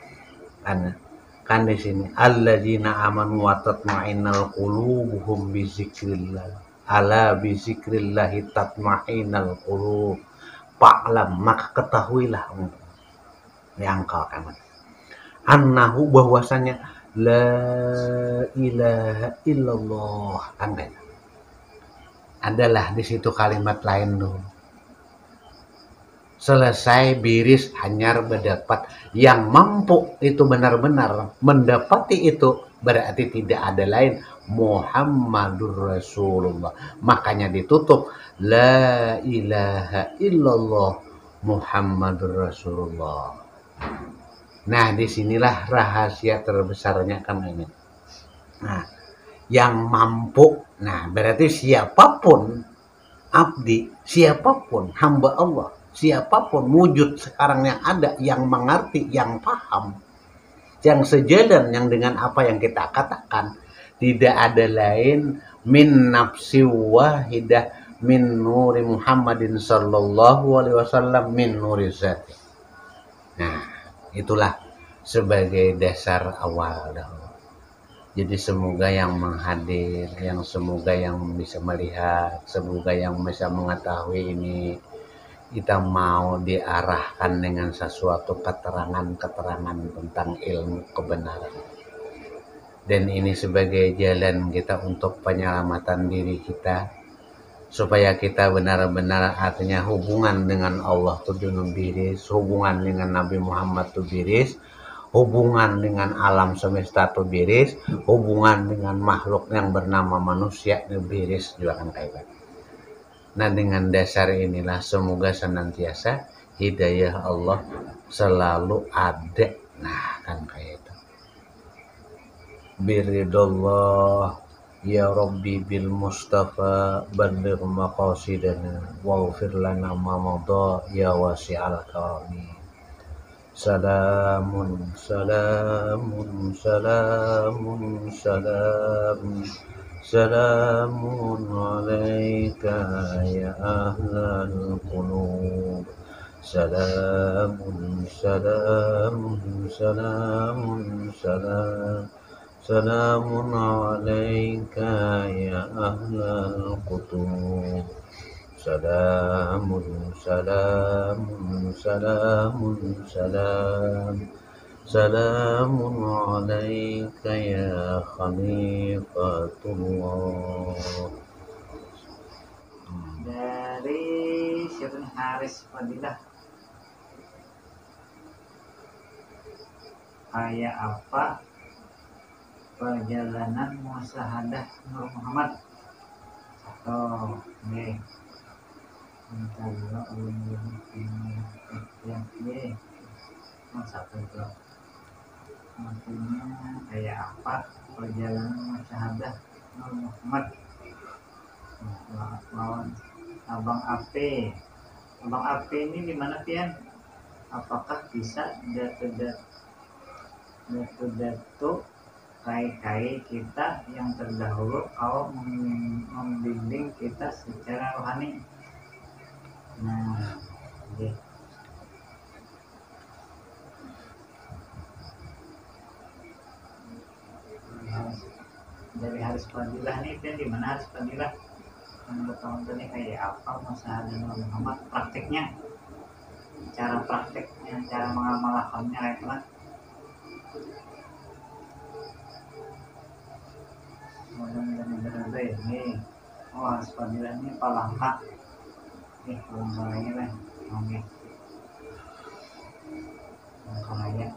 kan di sini alladzina amanu wa tatma'innal qulubuhum bi dzikrillah. Ala bi dzikrillahi tatma'innal qulub. Fa'lam, maka ketahuilah yang kau akan annahu, bahwasanya la ilaha illallah, kan adalah di situ kalimat lain dulu. Selesai biris hanyar berdapat, yang mampu itu benar-benar mendapati itu berarti tidak ada lain, Muhammadur Rasulullah. Makanya ditutup la ilaha illallah Muhammadur Rasulullah. Nah, disinilah rahasia terbesarnya kan ini. Nah, yang mampu, nah berarti siapapun abdi, siapapun hamba Allah, siapapun wujud sekarang yang ada, yang mengerti, yang paham, yang sejalan yang dengan apa yang kita katakan, tidak ada lain min nafsi wahidah min nuri Muhammadin sallallahu alaihi wasallam min nuri zati. Nah, itulah sebagai dasar awal dahulu. Jadi semoga yang menghadir, yang semoga yang bisa melihat, semoga yang bisa mengetahui ini, kita mau diarahkan dengan sesuatu keterangan-keterangan tentang ilmu kebenaran. Dan ini sebagai jalan kita untuk penyelamatan diri kita, supaya kita benar-benar artinya hubungan dengan Allah itu biris, hubungan dengan Nabi Muhammad itu biris, hubungan dengan alam semesta itu biris, hubungan dengan makhluk yang bernama manusia itu biris juga kan kayak gitu. Nah, dengan dasar inilah semoga senantiasa hidayah Allah selalu ada. Nah, kan kayak itu. Biridullah ya Rabbi bil Mustafa balligh maqasidana waghfir lana ma madha ya wasi'al karami. Salamun salamun salamun salamun salamun alaika ya ahlal qulub. Salamun salamun salamun salam salamun alaika ya ahlal qutub. Salamun salamun salamun salam salamun alaika ya khalifatullah. Dari Syekh Haris Fadilah. kayak apa perjalanan musyahadah Nur Muhammad atau nih minta juga yang ini satu itu maksudnya kayak apa perjalanan musyahadah Nur Muhammad lawan Abang Ape. Abang Ape ini di mana Pian? Apakah bisa datu kai-kai kita yang terdahulu kalau membimbing kita secara rohani? Nah, oke. Dari Haris Fadilah nih, Pian di mana Haris Fadilah? Menurut teman-teman ini kayak apa musyahadah Nur Muhammad prakteknya? Cara prakteknya, cara mengamalkannya kayak apa? Mudah-mudahan ini oh Fadilah ini Palangka nih Palangkalanya lah oke Palangkalanya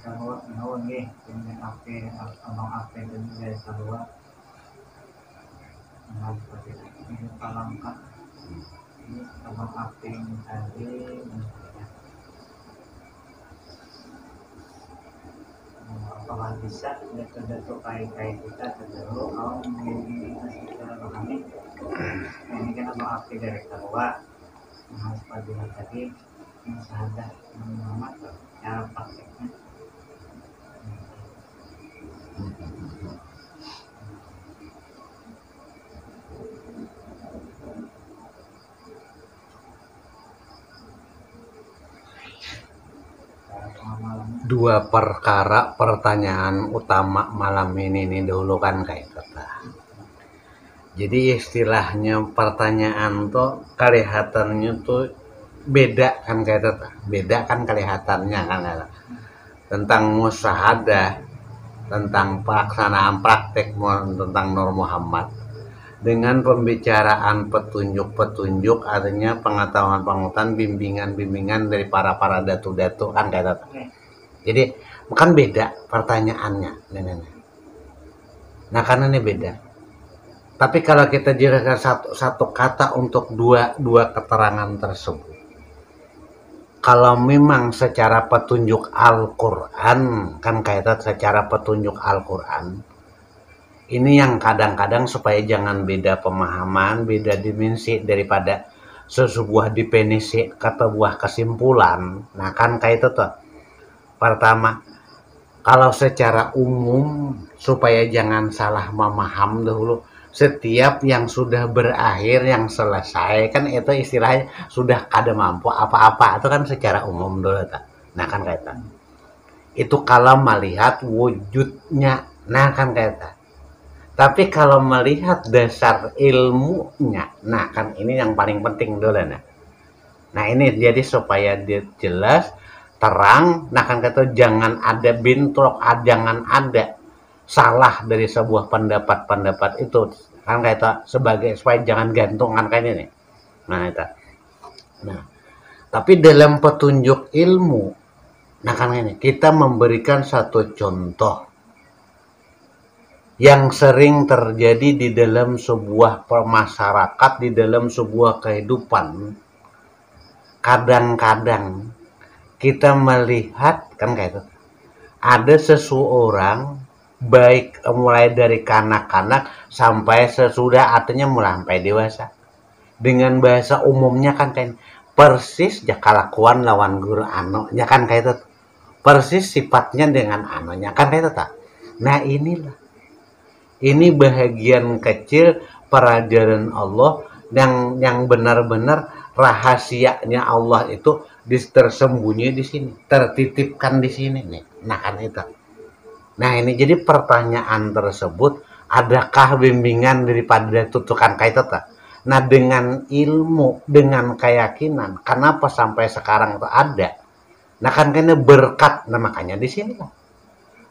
Kahwa naon nggih dengan ape abang ape dan dari kahwa nah seperti ini Palangka ini abang ape ini tadi apakah bisa datu kai-kai kita terdahulu kalau membimbing kita secara rohani. Nah ini kan abang ape dari kahwa nah seperti tadi musyahadah Muhammad cara prakteknya. Dua perkara pertanyaan utama malam ini nih dahulu kan kayak kata. Jadi istilahnya pertanyaan tuh kelihatannya tuh beda kan kayak kata. Beda kan kelihatannya kan kata. Tentang musyahadah, tentang pelaksanaan praktek tentang Nur Muhammad dengan pembicaraan petunjuk-petunjuk artinya pengetahuan-pengetahuan bimbingan-bimbingan dari para datu-datu kan kayak kata. Jadi kan beda pertanyaannya nah karena ini beda tapi kalau kita jelaskan satu kata untuk dua keterangan tersebut kalau memang secara petunjuk Al-Quran kan kaitan secara petunjuk Al-Quran ini yang kadang-kadang supaya jangan beda pemahaman beda dimensi daripada sebuah definisi kata buah kesimpulan nah kan kayak itu tuh pertama, kalau secara umum supaya jangan salah memaham dahulu, setiap yang sudah berakhir, yang selesai kan itu istilahnya sudah kada mampu apa-apa itu kan secara umum dulu tak. Nah kan kaitan. Itu kalau melihat wujudnya, nah kan kaitan. Tapi kalau melihat dasar ilmunya, nah kan ini yang paling penting dulu nah. Nah ini jadi supaya dia jelas terang, nah kan kata jangan ada bentrok, jangan ada salah dari sebuah pendapat itu kan kata sebagai supaya jangan gantung kan kayak ini. Nah itu. Nah, tapi dalam petunjuk ilmu, nah kan ini kita memberikan satu contoh yang sering terjadi di dalam sebuah masyarakat, di dalam sebuah kehidupan. Kadang-kadang kita melihat kan kayak itu ada seseorang baik mulai dari kanak-kanak sampai sesudah artinya mulai sampai dewasa dengan bahasa umumnya kan kayak persis ya kelakuan lawan guru anonya kan kayak itu persis sifatnya dengan anonya kan kayak itu tak. Nah inilah ini bahagian kecil pelajaran Allah yang benar-benar rahasianya Allah itu tersembunyi di sini, tertitipkan di sini nih. Nah kan itu. Nah ini jadi pertanyaan tersebut, adakah bimbingan daripada tutukan kait itu? Nah, dengan ilmu, dengan keyakinan, kenapa sampai sekarang itu ada? Nah, kan karena berkat, nah makanya di sinilah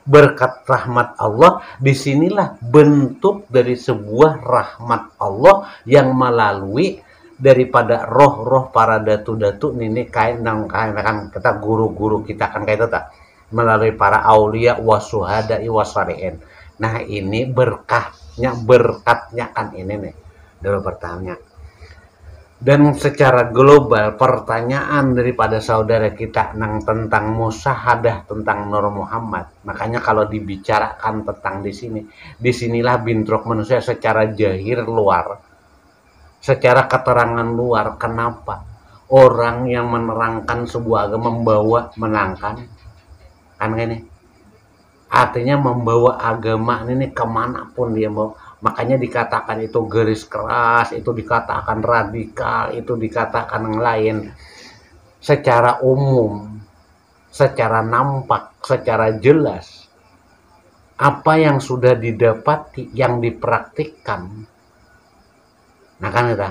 berkat rahmat Allah, disinilah bentuk dari sebuah rahmat Allah yang melalui daripada roh-roh para datu-datu ini kain kan kita guru-guru kita kan kayak itu tak melalui para aulia wasuhada wasalihin. Nah, ini berkatnya kan ini nih dulu pertanyaan. Dan secara global pertanyaan daripada saudara kita tentang musyahadah tentang Nur Muhammad. Makanya kalau dibicarakan tentang disinilah bentrok manusia secara jahir luar, secara keterangan luar. Kenapa orang yang menerangkan sebuah agama menangkan kan ini artinya membawa agama ini kemanapun dia mau. Makanya dikatakan itu garis keras, itu dikatakan radikal, itu dikatakan yang lain. Secara umum, secara nampak, secara jelas, apa yang sudah didapati, yang dipraktikkan. Nah kan kita,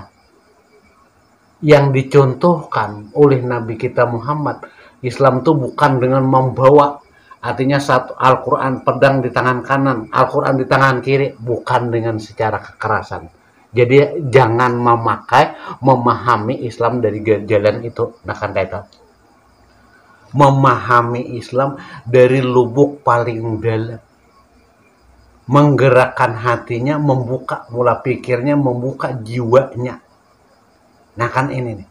yang dicontohkan oleh Nabi kita Muhammad, Islam itu bukan dengan membawa artinya satu Al-Quran pedang di tangan kanan, Al-Quran di tangan kiri, bukan dengan secara kekerasan. Jadi jangan memahami Islam dari jalan itu. Nah kan itu memahami Islam dari lubuk paling dalam, menggerakkan hatinya, membuka mula pikirnya, membuka jiwanya. Nah kan ini nih,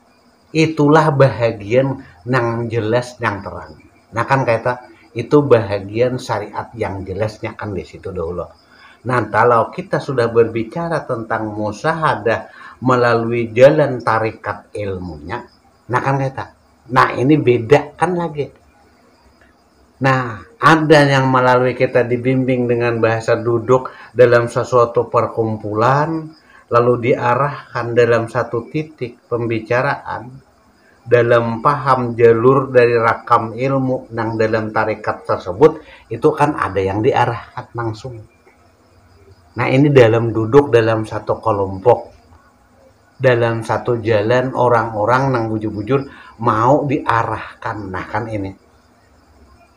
itulah bahagian yang jelas yang terang. Nah kan kata itu bahagian syariat yang jelasnya kan di situ dulu. Nah, kalau kita sudah berbicara tentang musyahadah melalui jalan tarikat ilmunya, nah kan kata, nah ini beda kan lagi. Nah, ada yang melalui kita dibimbing dengan bahasa duduk dalam sesuatu perkumpulan, lalu diarahkan dalam satu titik pembicaraan, dalam paham jalur dari rakam ilmu yang dalam tarikat tersebut itu kan ada yang diarahkan langsung. Nah ini dalam duduk dalam satu kelompok, dalam satu jalan orang-orang yang bujur-bujur mau diarahkan. Nah kan ini.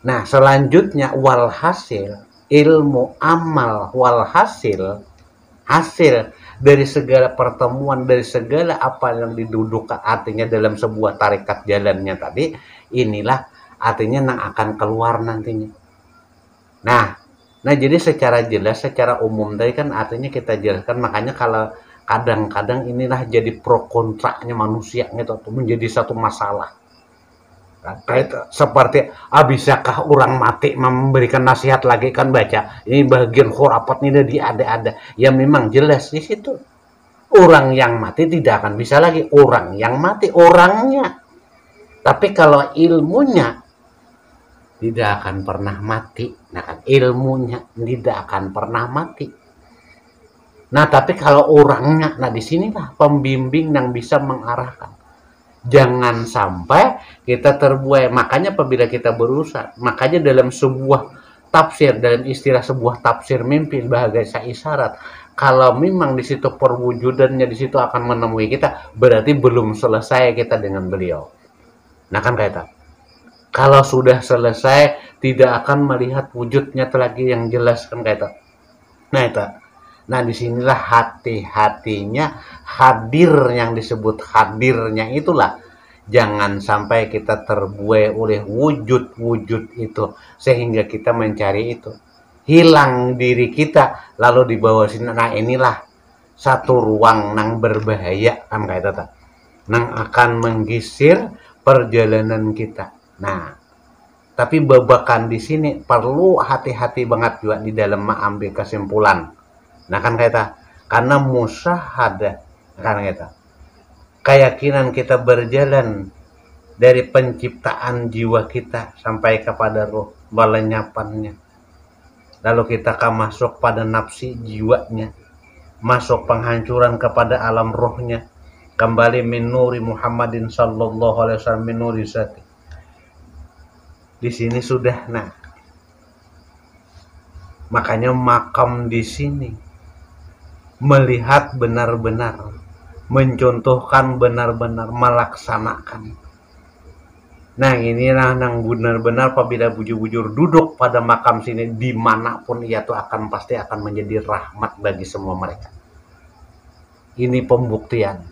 Nah selanjutnya walhasil ilmu amal walhasil hasil dari segala pertemuan, dari segala apa yang didudukkan artinya dalam sebuah tarikat jalannya tadi, inilah artinya yang akan keluar nantinya. Nah jadi secara jelas, secara umum tadi kan artinya kita jelaskan, makanya kalau kadang-kadang inilah jadi pro kontraknya manusia gitu, menjadi satu masalah. Kayak seperti bisakah orang mati memberikan nasihat lagi kan baca ini bagian khurafat ini dia ada ya memang jelas di situ orang yang mati tidak akan bisa lagi orang yang mati orangnya, tapi kalau ilmunya tidak akan pernah mati. Nah kan ilmunya tidak akan pernah mati. Nah tapi kalau orangnya, nah disinilah pembimbing yang bisa mengarahkan. Jangan sampai kita terbuai. Makanya apabila kita berusaha, makanya dalam sebuah tafsir, dalam istilah sebuah tafsir mimpi bahasa isyarat, kalau memang di situ perwujudannya di situ akan menemui kita, berarti belum selesai kita dengan beliau. Nah kan kata, kalau sudah selesai tidak akan melihat wujudnya lagi yang jelas kan kata. Nah itu. Nah disinilah hati-hatinya hadir yang disebut hadirnya itulah. Jangan sampai kita terbuai oleh wujud-wujud itu sehingga kita mencari itu. Hilang diri kita lalu dibawa sini. Nah inilah satu ruang yang berbahaya kan kayak itu. Yang akan menggisir perjalanan kita. Nah tapi babakan di sini perlu hati-hati banget juga di dalam mengambil kesimpulan. Nah kan kata karena musyahadah kan kata keyakinan kita berjalan dari penciptaan jiwa kita sampai kepada roh balenyapannya, lalu kita akan masuk pada nafsi jiwanya, masuk penghancuran kepada alam rohnya, kembali min nuri Muhammadin sallallahu alaihi wasallam min nuri zati. Di sini sudah nah makanya makam di sini melihat benar-benar mencontohkan benar-benar melaksanakan. Nah inilah yang benar-benar apabila bujur-bujur duduk pada makam sini dimanapun ia tuh akan pasti akan menjadi rahmat bagi semua mereka. Ini pembuktian.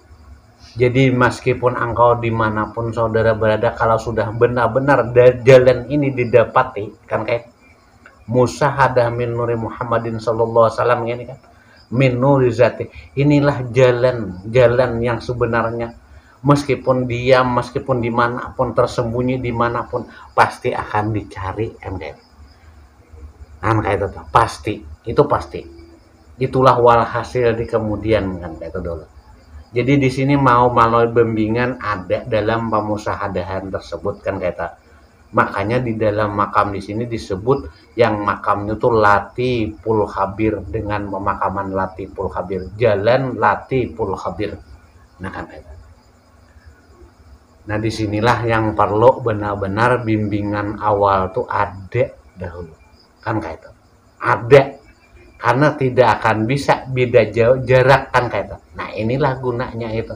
Jadi meskipun engkau dimanapun saudara berada, kalau sudah benar-benar jalan ini didapati, kan kayak musyahadah min nuri Muhammadin sallallahu alaihi wasallam ini kan, min nuri zati. Inilah jalan yang sebenarnya, meskipun diam, meskipun dimanapun, tersembunyi dimanapun, pasti akan dicari, kan kayak itu tuh, pasti, itu pasti. Itulah walhasil di kemudian, kan kayak itu dulu. Jadi di sini mau melalui bimbingan ada dalam pemusahadahan tersebut, kan kata. Makanya di dalam makam di sini disebut yang makamnya itu Latiful Khabir, dengan pemakaman Latiful Khabir, jalan Latiful Khabir. Nah kan kata. Nah disinilah yang perlu benar-benar bimbingan awal tuh ada dahulu, kan kata. Ada. Karena tidak akan bisa beda jauh jarak, kan kayak itu. Nah inilah gunanya itu.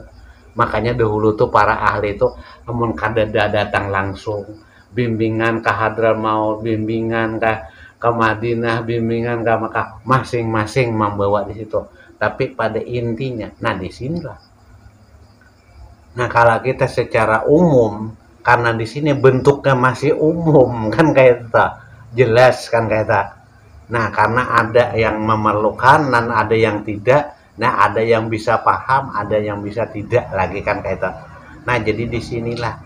Makanya dahulu tuh para ahli itu namun kada datang langsung, bimbingan ke Hadramaut, bimbingan ke Madinah, bimbingan ke Makkah, masing-masing membawa di situ. Tapi pada intinya, nah disinilah. Nah kalau kita secara umum, karena di sini bentuknya masih umum, kan kayak itu, jelas kan kayak itu. Nah, karena ada yang memerlukan dan ada yang tidak. Nah, ada yang bisa paham, ada yang bisa tidak lagi, kan kayak itu. Nah, jadi disinilah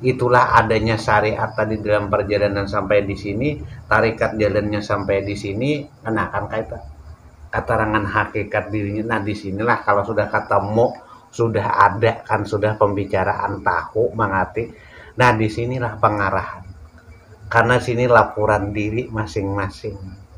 itulah adanya syariat tadi dalam perjalanan sampai di sini, tarikat jalannya sampai di sini, nah kan kayak itu. Keterangan hakikat dirinya. Nah, disinilah kalau sudah ketemu, sudah ada kan, sudah pembicaraan tahu mengerti. Nah, disinilah pengarahan. Karena sini laporan diri masing-masing.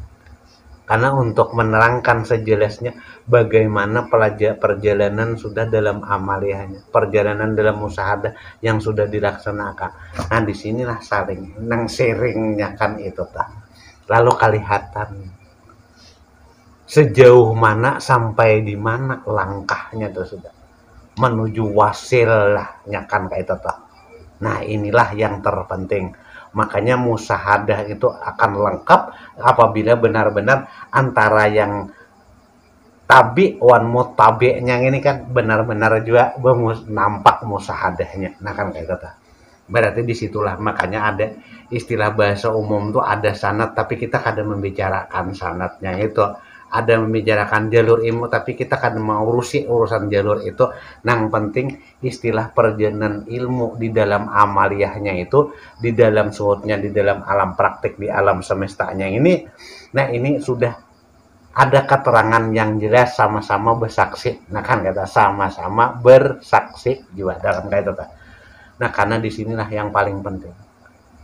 Karena untuk menerangkan sejelasnya bagaimana perjalanan sudah dalam amaliyahnya, perjalanan dalam musyahadah yang sudah dilaksanakan. Nah disinilah saling, nang sharingnya kan itu tak. Lalu kelihatan sejauh mana sampai di mana langkahnya itu sudah menuju wasilahnya, kan kayak itu tak. Nah inilah yang terpenting. Makanya musyahadah itu akan lengkap apabila benar-benar antara yang tabi wan mutabi'nya ini kan benar-benar juga nampak musyahadahnya. Nah kan kayak gitu. Berarti disitulah makanya ada istilah bahasa umum tuh ada sanad, tapi kita kadang membicarakan sanadnya itu. Ada membicarakan jalur ilmu, tapi kita kan mau urusan jalur itu. Yang penting istilah perjalanan ilmu di dalam amaliyahnya itu, di dalam suhutnya, di dalam alam praktik, di alam semestanya ini. Nah ini sudah ada keterangan yang jelas, sama-sama bersaksi. Nah kan kata sama-sama bersaksi juga dalam kaitan. Nah karena disinilah yang paling penting.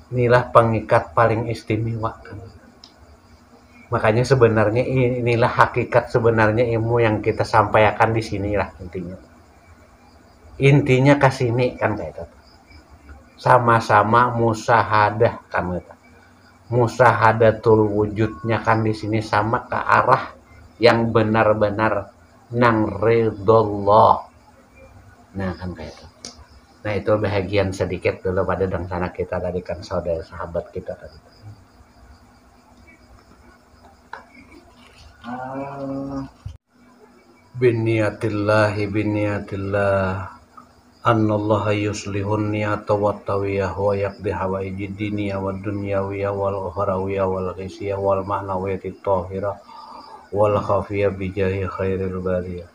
Inilah pengikat paling istimewa. Makanya sebenarnya inilah hakikat sebenarnya ilmu yang kita sampaikan di sinilah intinya. Intinya ke sini kan kayak itu. Sama-sama musyahadah kan gitu. Musyahadatul wujudnya kan di sini sama ke arah yang benar-benar nang ridhollah. Nah kan kayak itu. Nah itu bahagian sedikit dulu pada dangsana kita tadi kan, saudara sahabat kita tadi. Biniatillahi biniatillah annallaha yuslihun niyata wa tawiyah wa yaqdi hawaijid diniyah wa dunyawiyah wal ukhrawiyah wal ghisiyah wal ma'nawiyati tahirah wal khafiyah bijahi khairil bariyah.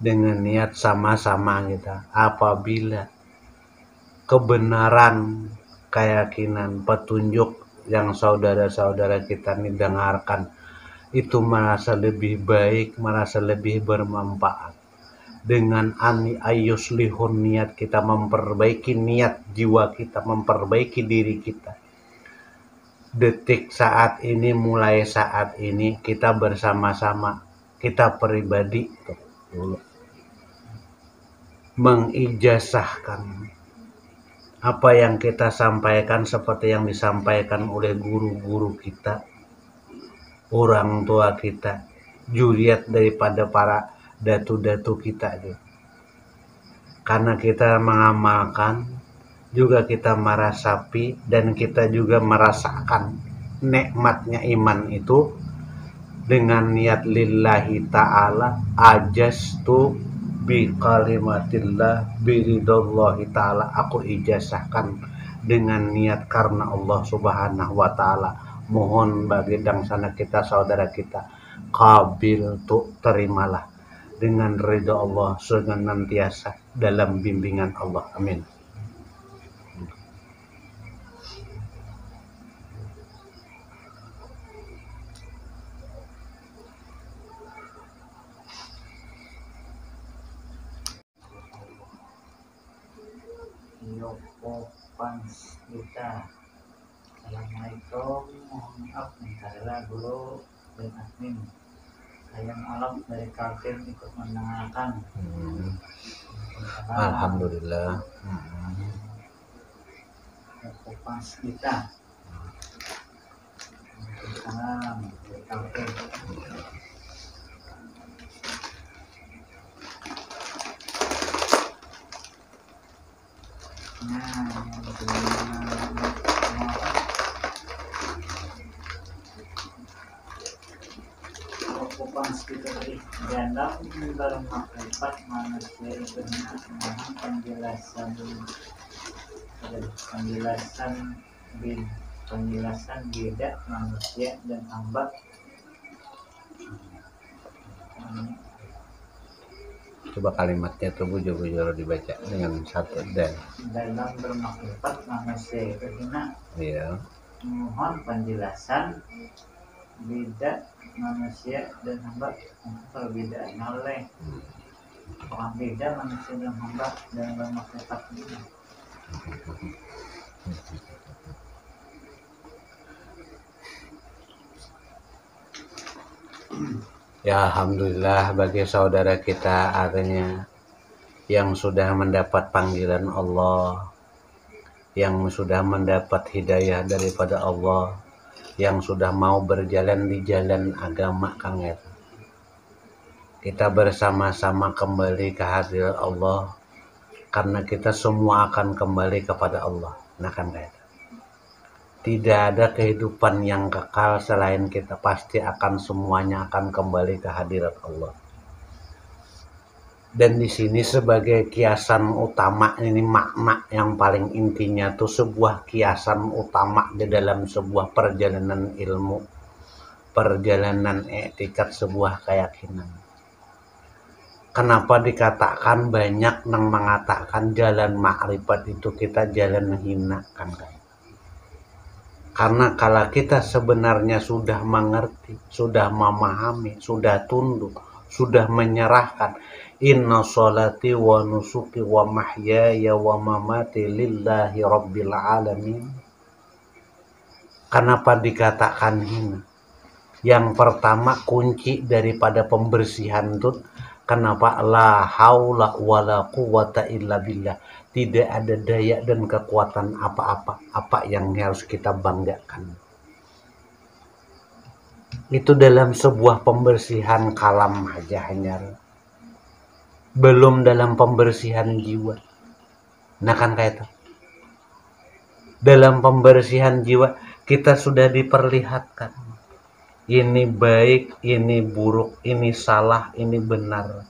Dengan niat sama-sama kita, apabila kebenaran, keyakinan, petunjuk yang saudara-saudara kita ini dengarkan itu merasa lebih baik, merasa lebih bermanfaat, dengan ayuslihun niat kita, memperbaiki niat jiwa kita, memperbaiki diri kita. Detik saat ini, mulai saat ini kita bersama-sama, kita pribadi dulu mengijazahkan apa yang kita sampaikan seperti yang disampaikan oleh guru-guru kita, orang tua kita, juriat daripada para datu-datu kita itu. Karena kita mengamalkan, juga kita merasapi, dan kita juga merasakan nikmatnya iman itu dengan niat lillahi ta'ala, ajastu bi kalimatillah biridallahi ta'ala, aku ijazahkan dengan niat karena Allah subhanahu wa ta'ala. Mohon bagi dangsana kita, saudara kita, kabil tu, terimalah dengan ridha Allah senantiasa dalam bimbingan Allah. Amin. Yoko Pans kita. Assalamualaikum, mohon maaf adalah guru dan admin. Saya malam dari Kaltim ikut mendengarkan. Alhamdulillah. Yoko Pans kita. Salam dari Kaltim. Dalam bermakrifat manusia itu memang penjelasan beda manusia dan hamba. Coba kalimatnya tuh bujur-bujur dibaca dengan satu dan. Dalam bermakrifat manusia itu Iya. mohon penjelasan beda manusia dan hamba. Perbedaan oleh orang beda manusia dan hamba dalam bermakrifat ini. Ya, alhamdulillah bagi saudara kita artinya yang sudah mendapat panggilan Allah, yang sudah mendapat hidayah daripada Allah, yang sudah mau berjalan di jalan agama, Kang ya. Kita bersama-sama kembali ke hadirat Allah, karena kita semua akan kembali kepada Allah. Nah kan kayak tidak ada kehidupan yang kekal selain kita, pasti akan semuanya akan kembali ke hadirat Allah. Dan di sini sebagai kiasan utama, ini makna yang paling intinya tuh sebuah kiasan utama di dalam sebuah perjalanan ilmu, perjalanan etikat, sebuah keyakinan. Kenapa dikatakan banyak yang mengatakan jalan makrifat itu kita jalan hina, kan? Karena kalau kita sebenarnya sudah mengerti, sudah memahami, sudah tunduk, sudah menyerahkan, inna sholati wa nusuki wa mahyaya wa mamati lillahi rabbil alamin. Kenapa dikatakan hina? Yang pertama, kunci daripada pembersihan itu, kenapa? La haula wala quwata illa billah. Tidak ada daya dan kekuatan apa yang harus kita banggakan. Itu dalam sebuah pembersihan kalam aja hanya. Belum dalam pembersihan jiwa. Nah kan kayak itu. Dalam pembersihan jiwa kita sudah diperlihatkan. Ini baik, ini buruk, ini salah, ini benar.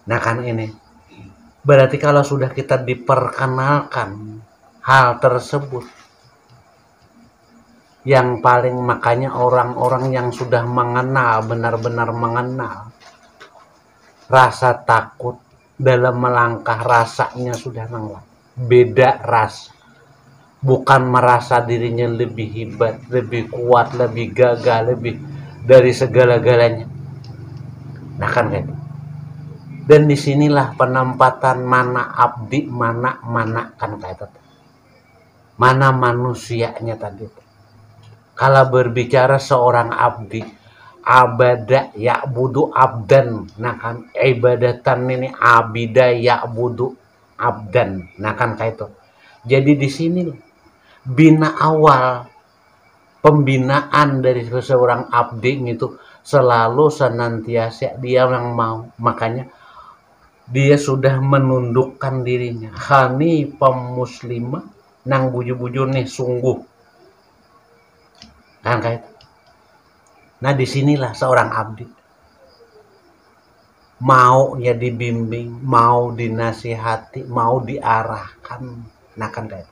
Nah kan ini. Berarti kalau sudah kita diperkenalkan hal tersebut, yang paling makanya orang-orang yang sudah mengenal, benar-benar mengenal, rasa takut dalam melangkah rasanya sudah nanglah. Beda rasa. Bukan merasa dirinya lebih hebat, lebih kuat, lebih gagah, lebih dari segala-galanya. Nah kan gitu. Dan disinilah penempatan mana abdi, mana kan kayak itu. Mana manusianya tadi. Kalau berbicara seorang abdi, abada ya'budu abdan. Nah kan ibadatan ini abida ya'budu abdan. Nah kan kayak itu. Jadi di sini bina awal pembinaan dari seorang abdi itu selalu senantiasa dia yang mau. Makanya dia sudah menundukkan dirinya. Hanifah muslimah nang bujur-bujur nih sungguh. Kan kayak. Nah disinilah seorang abdi mau ya dibimbing, mau dinasihati, mau diarahkan. Nah kan kayak.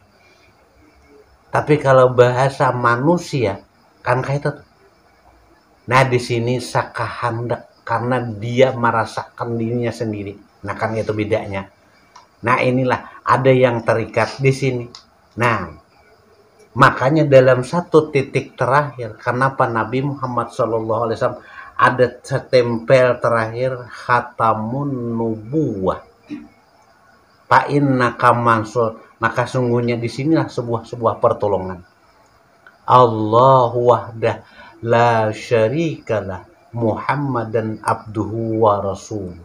Tapi kalau bahasa manusia kan kayak itu. Nah di sini sakahandak karena dia merasakan dirinya sendiri. Nah kan itu bedanya. Nah inilah ada yang terikat di sini. Nah makanya dalam satu titik terakhir, kenapa Nabi Muhammad SAW ada setempel terakhir khatamun nubuwah. Fa'innaka mansur, maka sungguhnya di sinilah sebuah pertolongan. Allahu wahdah la syarikalah Muhammadan abduhu wa rasul.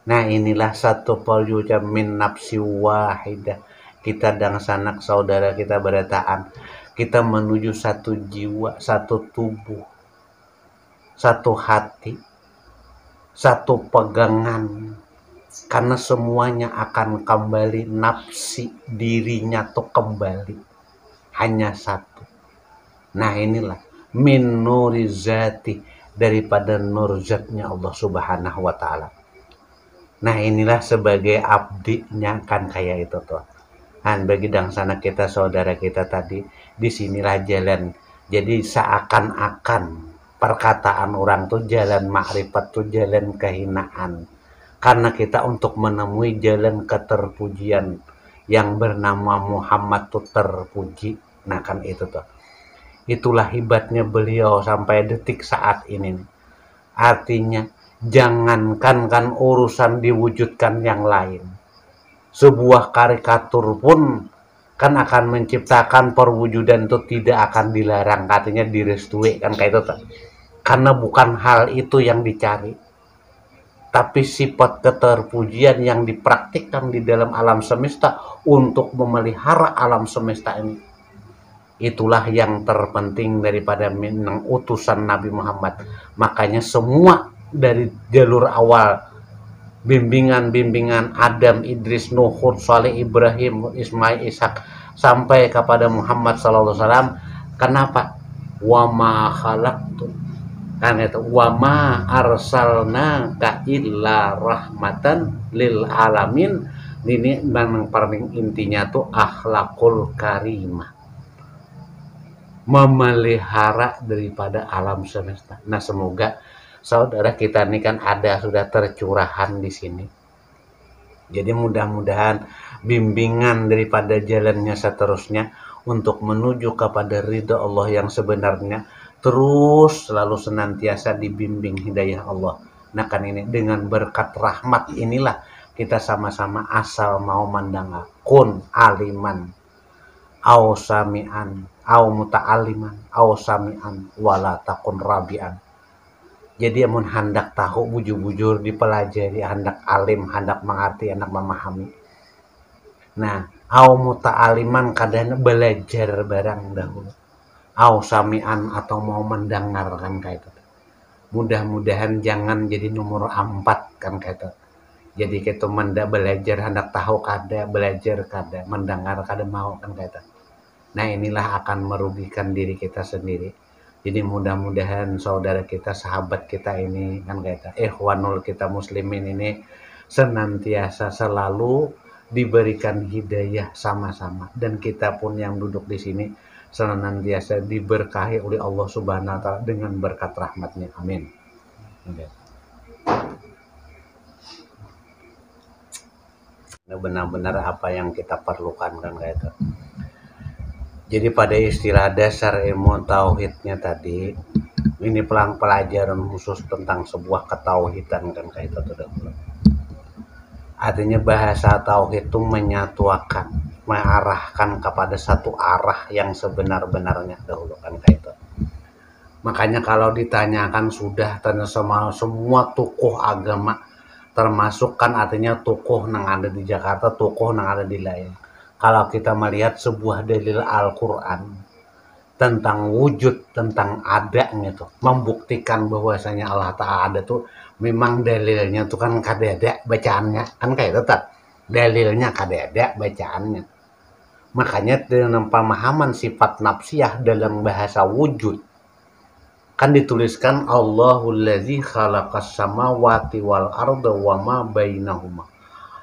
Nah inilah satu perjuangan min nafsi wahidah. Kita dan sanak saudara kita berataan. Kita menuju satu jiwa, satu tubuh, satu hati, satu pegangan. Karena semuanya akan kembali, nafsi dirinya tuh kembali. Hanya satu. Nah inilah min nuri zati, daripada nur zatnya Allah subhanahu wa ta'ala. Nah inilah sebagai abdinya kan kayak itu tuh. Dan bagi dangsana kita saudara kita tadi, disinilah jalan. Jadi seakan-akan perkataan orang tuh jalan makrifat tuh jalan kehinaan. Karena kita untuk menemui jalan keterpujian yang bernama Muhammad tuh terpuji. Nah kan itu tuh. Itulah hebatnya beliau sampai detik saat ini. Artinya jangankan kan urusan diwujudkan yang lain. Sebuah karikatur pun kan akan menciptakan perwujudan itu tidak akan dilarang, katanya direstui kan kayak itu. Karena bukan hal itu yang dicari. Tapi sifat keterpujian yang dipraktikkan di dalam alam semesta untuk memelihara alam semesta ini. Itulah yang terpenting daripada utusan Nabi Muhammad. Makanya semua dari jalur awal, bimbingan-bimbingan Adam, Idris, Nuh, Hud, Saleh, Ibrahim, Ismail, Ishak, sampai kepada Muhammad SAW. Kenapa? Wa ma khalaqtu, kan itu wa ma arsalnaka illa rahmatan lil alamin. Ini yang paling intinya tuh akhlakul karimah, memelihara daripada alam semesta. Nah semoga saudara kita ini kan ada sudah tercurahan di sini. Jadi mudah-mudahan bimbingan daripada jalannya seterusnya untuk menuju kepada ridha Allah yang sebenarnya terus selalu senantiasa dibimbing hidayah Allah. Nah kan ini dengan berkat rahmat inilah kita sama-sama asal mau mandang kun aliman au sami'an au muta'aliman au sami'an wala takun rabi'an. Jadi amun hendak tahu bujur-bujur dipelajari, hendak alim, hendak mengerti, hendak memahami. Nah, au muta'aliman kadang belajar barang dahulu. Au sami'an atau mau mendengarkan kayak itu. Mudah-mudahan jangan jadi nomor 4 kan kayak itu. Jadi kita belajar hendak tahu kada, belajar kada, mendengar kada mau kan kayak itu. Nah, inilah akan merugikan diri kita sendiri. Jadi mudah-mudahan saudara kita, sahabat kita ini kan kayak ikhwanul kita muslimin ini senantiasa selalu diberikan hidayah sama-sama, dan kita pun yang duduk di sini senantiasa diberkahi oleh Allah Subhanahu wa taala dengan berkat rahmatnya. Amin. Benar-benar apa yang kita perlukan kan kayak itu. Jadi pada istilah dasar ilmu tauhidnya tadi, ini pelajaran khusus tentang sebuah ketauhidan kan kayak itu dahulu. Artinya bahasa tauhid itu menyatukan, mengarahkan kepada satu arah yang sebenar-benarnya dahulu kan kayak itu. Makanya kalau ditanyakan sudah semua tokoh agama, termasuk kan artinya tokoh yang ada di Jakarta, tokoh yang ada di lain. Kalau kita melihat sebuah dalil Al-Quran, tentang wujud, tentang ada gitu, membuktikan bahwasanya Allah Ta'ala ada tuh memang dalilnya tuh kan kadada bacaannya, kan kayak tetap dalilnya kadada bacaannya. Makanya dalam pemahaman sifat nafsiyah dalam bahasa wujud kan dituliskan Allahul ladzi khalaqas samawati wal arda wa ma bainahuma.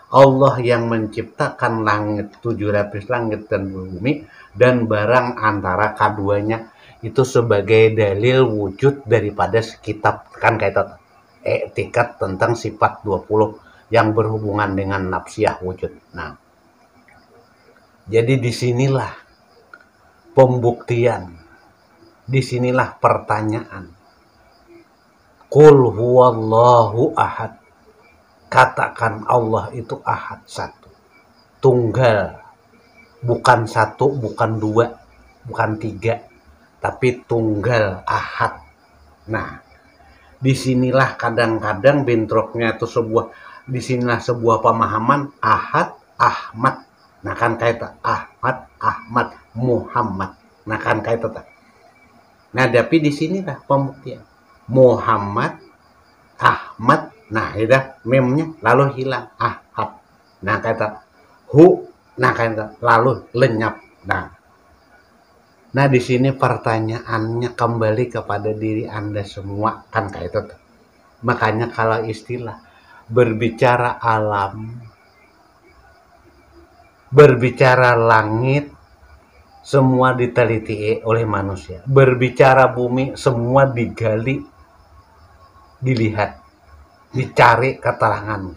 Allah yang menciptakan langit, 7 lapis langit dan bumi dan barang antara keduanya, itu sebagai dalil wujud daripada kitab kan kayak itu etikat tentang sifat 20 yang berhubungan dengan nafsiyah wujud. Nah, jadi disinilah pembuktian, disinilah pertanyaan. Qul huwallahu ahad. Katakan Allah itu ahad, satu, tunggal, bukan satu, bukan dua, bukan tiga, tapi tunggal, ahad. Nah, disinilah kadang-kadang bentroknya itu disinilah sebuah pemahaman ahad, Ahmad. Nah kan kayak Ahmad, Ahmad, Muhammad. Nah kan kayak itu. Nah tapi disinilah pembuktian Muhammad, Ahmad. Nah udah memnya lalu hilang ahad. Nah kata hu, nah kata lalu lenyap. Nah di sini pertanyaannya kembali kepada diri Anda semua kan kayak itu. Makanya kalau istilah berbicara alam, berbicara langit, semua diteliti oleh manusia. Berbicara bumi, semua digali, dilihat, dicari keterangan.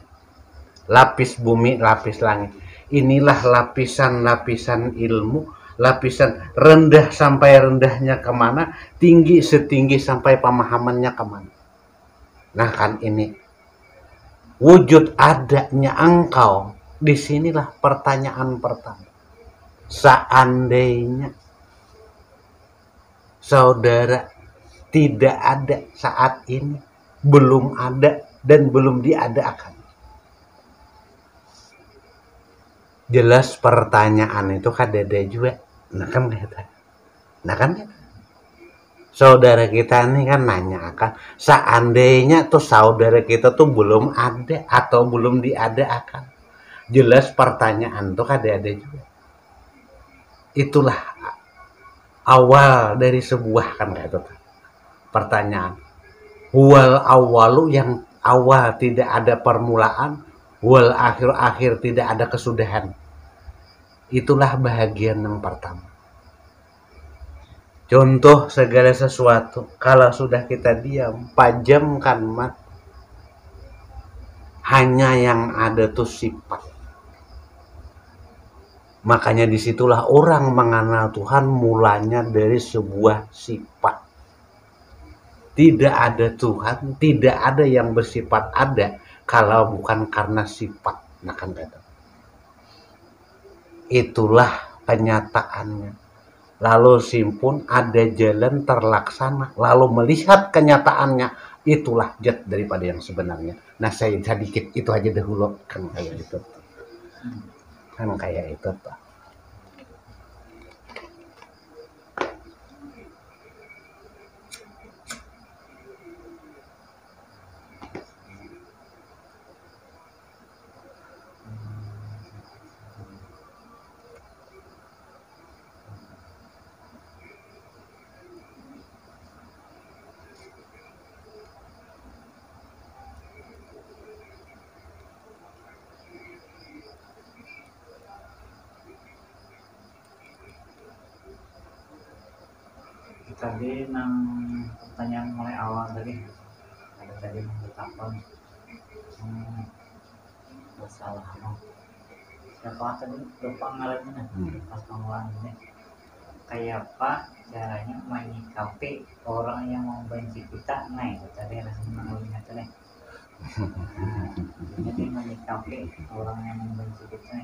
Lapis bumi, lapis langit. Inilah lapisan-lapisan ilmu, lapisan rendah sampai rendahnya kemana, tinggi setinggi sampai pemahamannya kemana. Nah kan ini wujud adanya engkau. Disinilah pertanyaan pertama. Seandainya saudara tidak ada saat ini, belum ada dan belum diadakan. Jelas pertanyaan itu kan ada juga. Nah kan saudara kita ini kan nanya kan, seandainya tuh saudara kita tuh belum ada atau belum diadakan. Jelas pertanyaan tuh kan ada juga. Itulah awal dari sebuah kan kayak itu pertanyaan. Wal awalu, yang awal tidak ada permulaan, wal akhir tidak ada kesudahan. Itulah bahagian yang pertama. Contoh segala sesuatu, kalau sudah kita diam, pajamkan mata, hanya yang ada tuh sifat. Makanya disitulah orang mengenal Tuhan mulanya dari sebuah sifat. Tidak ada Tuhan, tidak ada yang bersifat ada kalau bukan karena sifat. Nah kan kata. Itulah kenyataannya. Lalu simpun ada jalan terlaksana. Lalu melihat kenyataannya, itulah jat daripada yang sebenarnya. Nah saya sedikit itu aja dahulu kan kayak itu. Kan kayak itu Pak. Tadi nang pertanyaan mulai awal tadi ada tadi menetapkan masalah siapa tadi lupa ngalatnya pas pengeluaran ini kayak apa caranya menyikapi orang yang membenci kita tadi rasanya mengulinya tadi jadi menyikapi orang yang membenci kita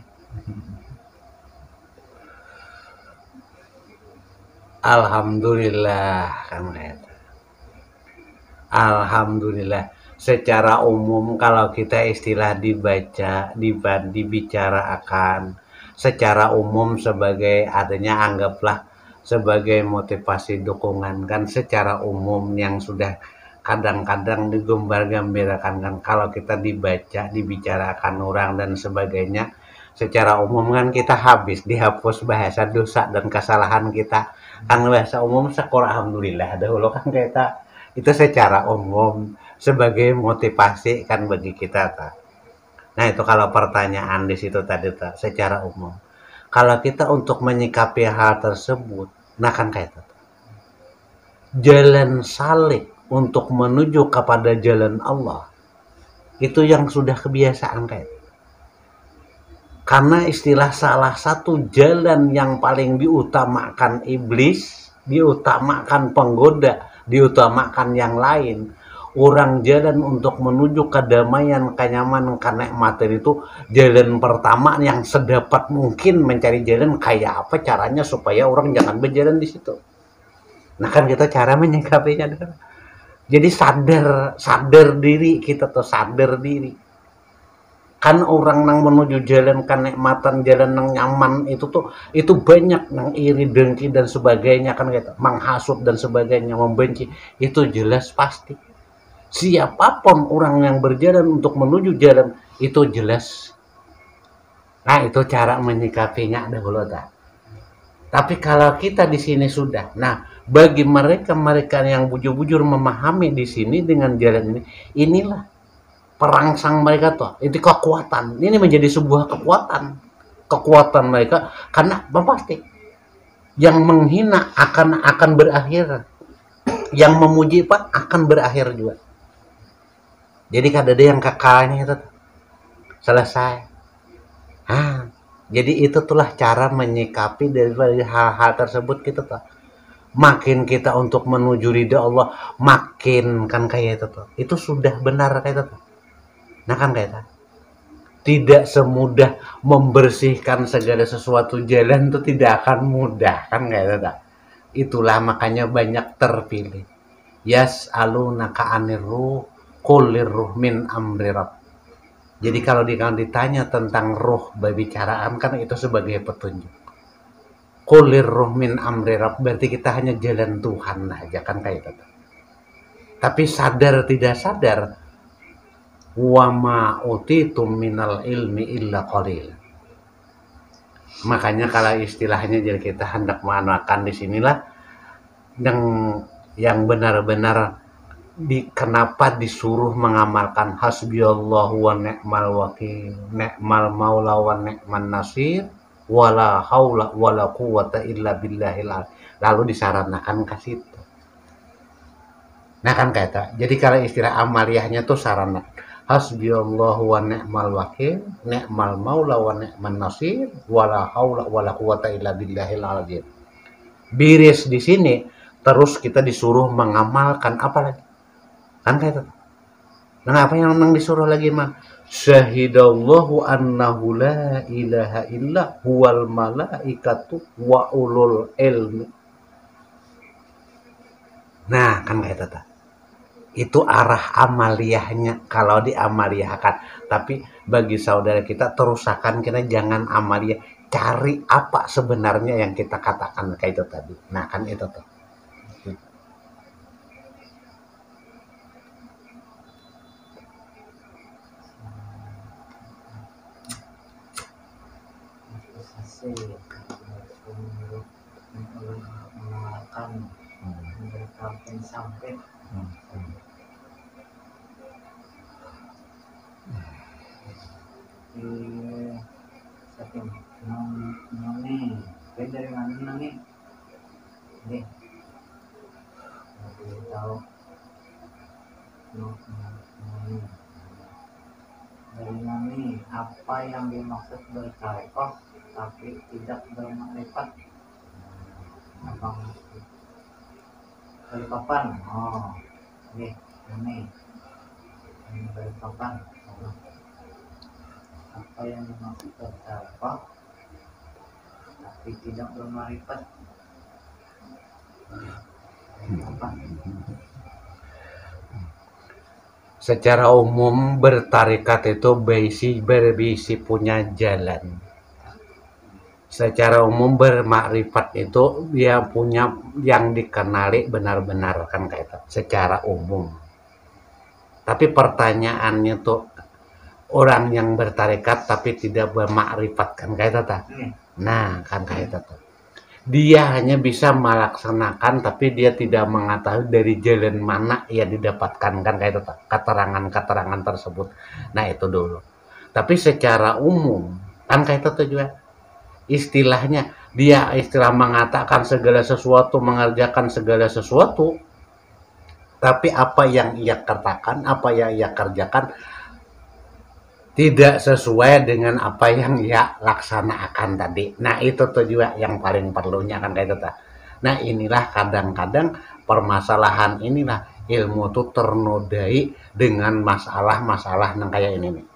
Alhamdulillah kan kata. Alhamdulillah secara umum kalau kita istilah dibicarakan secara umum sebagai adanya anggaplah sebagai motivasi dukungan kan secara umum yang sudah kadang-kadang digambar-gambirakan kan kalau kita dibaca, dibicarakan orang dan sebagainya secara umum kan kita habis dihapus bahasa dosa dan kesalahan kita kan bahasa umum syukur alhamdulillah dahulu kan kita itu secara umum sebagai motivasi kan bagi kita ta. Nah itu kalau pertanyaan di situ tadi ta, secara umum. Kalau kita untuk menyikapi hal tersebut, nah kan kayak itu. Jalan salik untuk menuju kepada jalan Allah itu yang sudah kebiasaan kayak. Karena istilah salah satu jalan yang paling diutamakan iblis, diutamakan penggoda, diutamakan yang lain. Orang jalan untuk menuju kedamaian, kenyamanan, kenikmatan itu jalan pertama yang sedapat mungkin mencari jalan kayak apa caranya supaya orang jangan berjalan di situ. Nah kan kita cara menyikapinya. Jadi sadar diri kita tuh sadar diri. Kan orang nang menuju jalan kenikmatan, jalan nang nyaman itu banyak nang iri, dengki dan sebagainya kan gitu, menghasut dan sebagainya, membenci itu jelas pasti. Siapapun orang yang berjalan untuk menuju jalan itu jelas. Nah itu cara menyikapinya dahulu tak. Tapi kalau kita di sini sudah, nah bagi mereka yang bujur-bujur memahami di sini dengan jalan ini, inilah perangsang mereka tuh, itu kekuatan. Ini menjadi sebuah kekuatan mereka karena pasti yang menghina akan berakhir, yang memuji Pak akan berakhir juga. Jadi kan ada yang kekalnya itu selesai. Jadi itu telah cara menyikapi dari hal-hal tersebut kita tuh. Makin kita untuk menuju ridha Allah, makin kan kayak itu tuh. Itu sudah benar kayak itu tuh. Nah kan kayak itu. Tidak semudah membersihkan segala sesuatu jalan itu tidak akan mudah kan kayak itu tuh. Itulah makanya banyak terpilih. Yas'alunaka 'anir ruh qulir ruh min amri rabb. Jadi kalau ditanya tentang ruh berbicaraan kan itu sebagai petunjuk. Qulir ruh min amri rabb berarti kita hanya jalan Tuhan aja kan kayak itu. Tapi sadar tidak sadar wa ma utitum minal ilmi illa qalil. Makanya kalau istilahnya jadi kita hendak mengamalkan di sinilah yang benar-benar kenapa disuruh mengamalkan hasbiyallahu wa ni'mal wakil, ni'mal maula wa ni'man nasir, wala haula wala quwata illa billahil al. Lalu disarankan ke situ. Nah kan kata. Jadi kalau istilah amaliyahnya tuh sarana. Hasbiyallahu wa ni'mal wakil, ni'mal maula wa ni'man nasir, wala haula wala quwata illa billahil azim. Biris di sini terus kita disuruh mengamalkan apa lagi? Kan kayak itu. Nah apa yang disuruh lagi mah? Syahidallahu annahu la ilaha illa huwal malaikatu wa ulul ilmi. Nah kan kayak itu. Itu arah amaliyahnya kalau diamaliyahkan. Tapi bagi saudara kita terusakan kita jangan amaliyah. Cari apa sebenarnya yang kita katakan kayak itu tadi. Nah kan itu tuh. mengenalkan mereka sampai satu noni dari mana noni deh tahu noni dari noni apa yang dimaksud bertarekoh tapi tidak bermakrifat apa dari kapan ini dari kapan apa yang dimaksud bertarekoh tapi tidak bermakrifat apa Secara umum bertarikat itu berbisi punya jalan. secara umum bermakrifat itu dia punya yang dikenali benar-benar kan kayak itu secara umum. Tapi pertanyaannya tuh orang yang bertarekat tapi tidak bermakrifat kan kayak itu ta. Nah, kan kayak itu tuh. Dia hanya bisa melaksanakan tapi dia tidak mengetahui dari jalan mana ia didapatkan kan kayak itu ta. Keterangan-keterangan tersebut. Nah, itu dulu. Tapi secara umum kan kayak itu tuh juga istilahnya dia istilah mengatakan segala sesuatu, mengerjakan segala sesuatu, tapi apa yang ia katakan, apa yang ia kerjakan tidak sesuai dengan apa yang ia laksanakan tadi. Nah, itu tuh juga yang paling perlunya kan kayak itu. Nah, inilah kadang-kadang permasalahan inilah ilmu tuh ternodai dengan masalah-masalah yang kayak ini nih.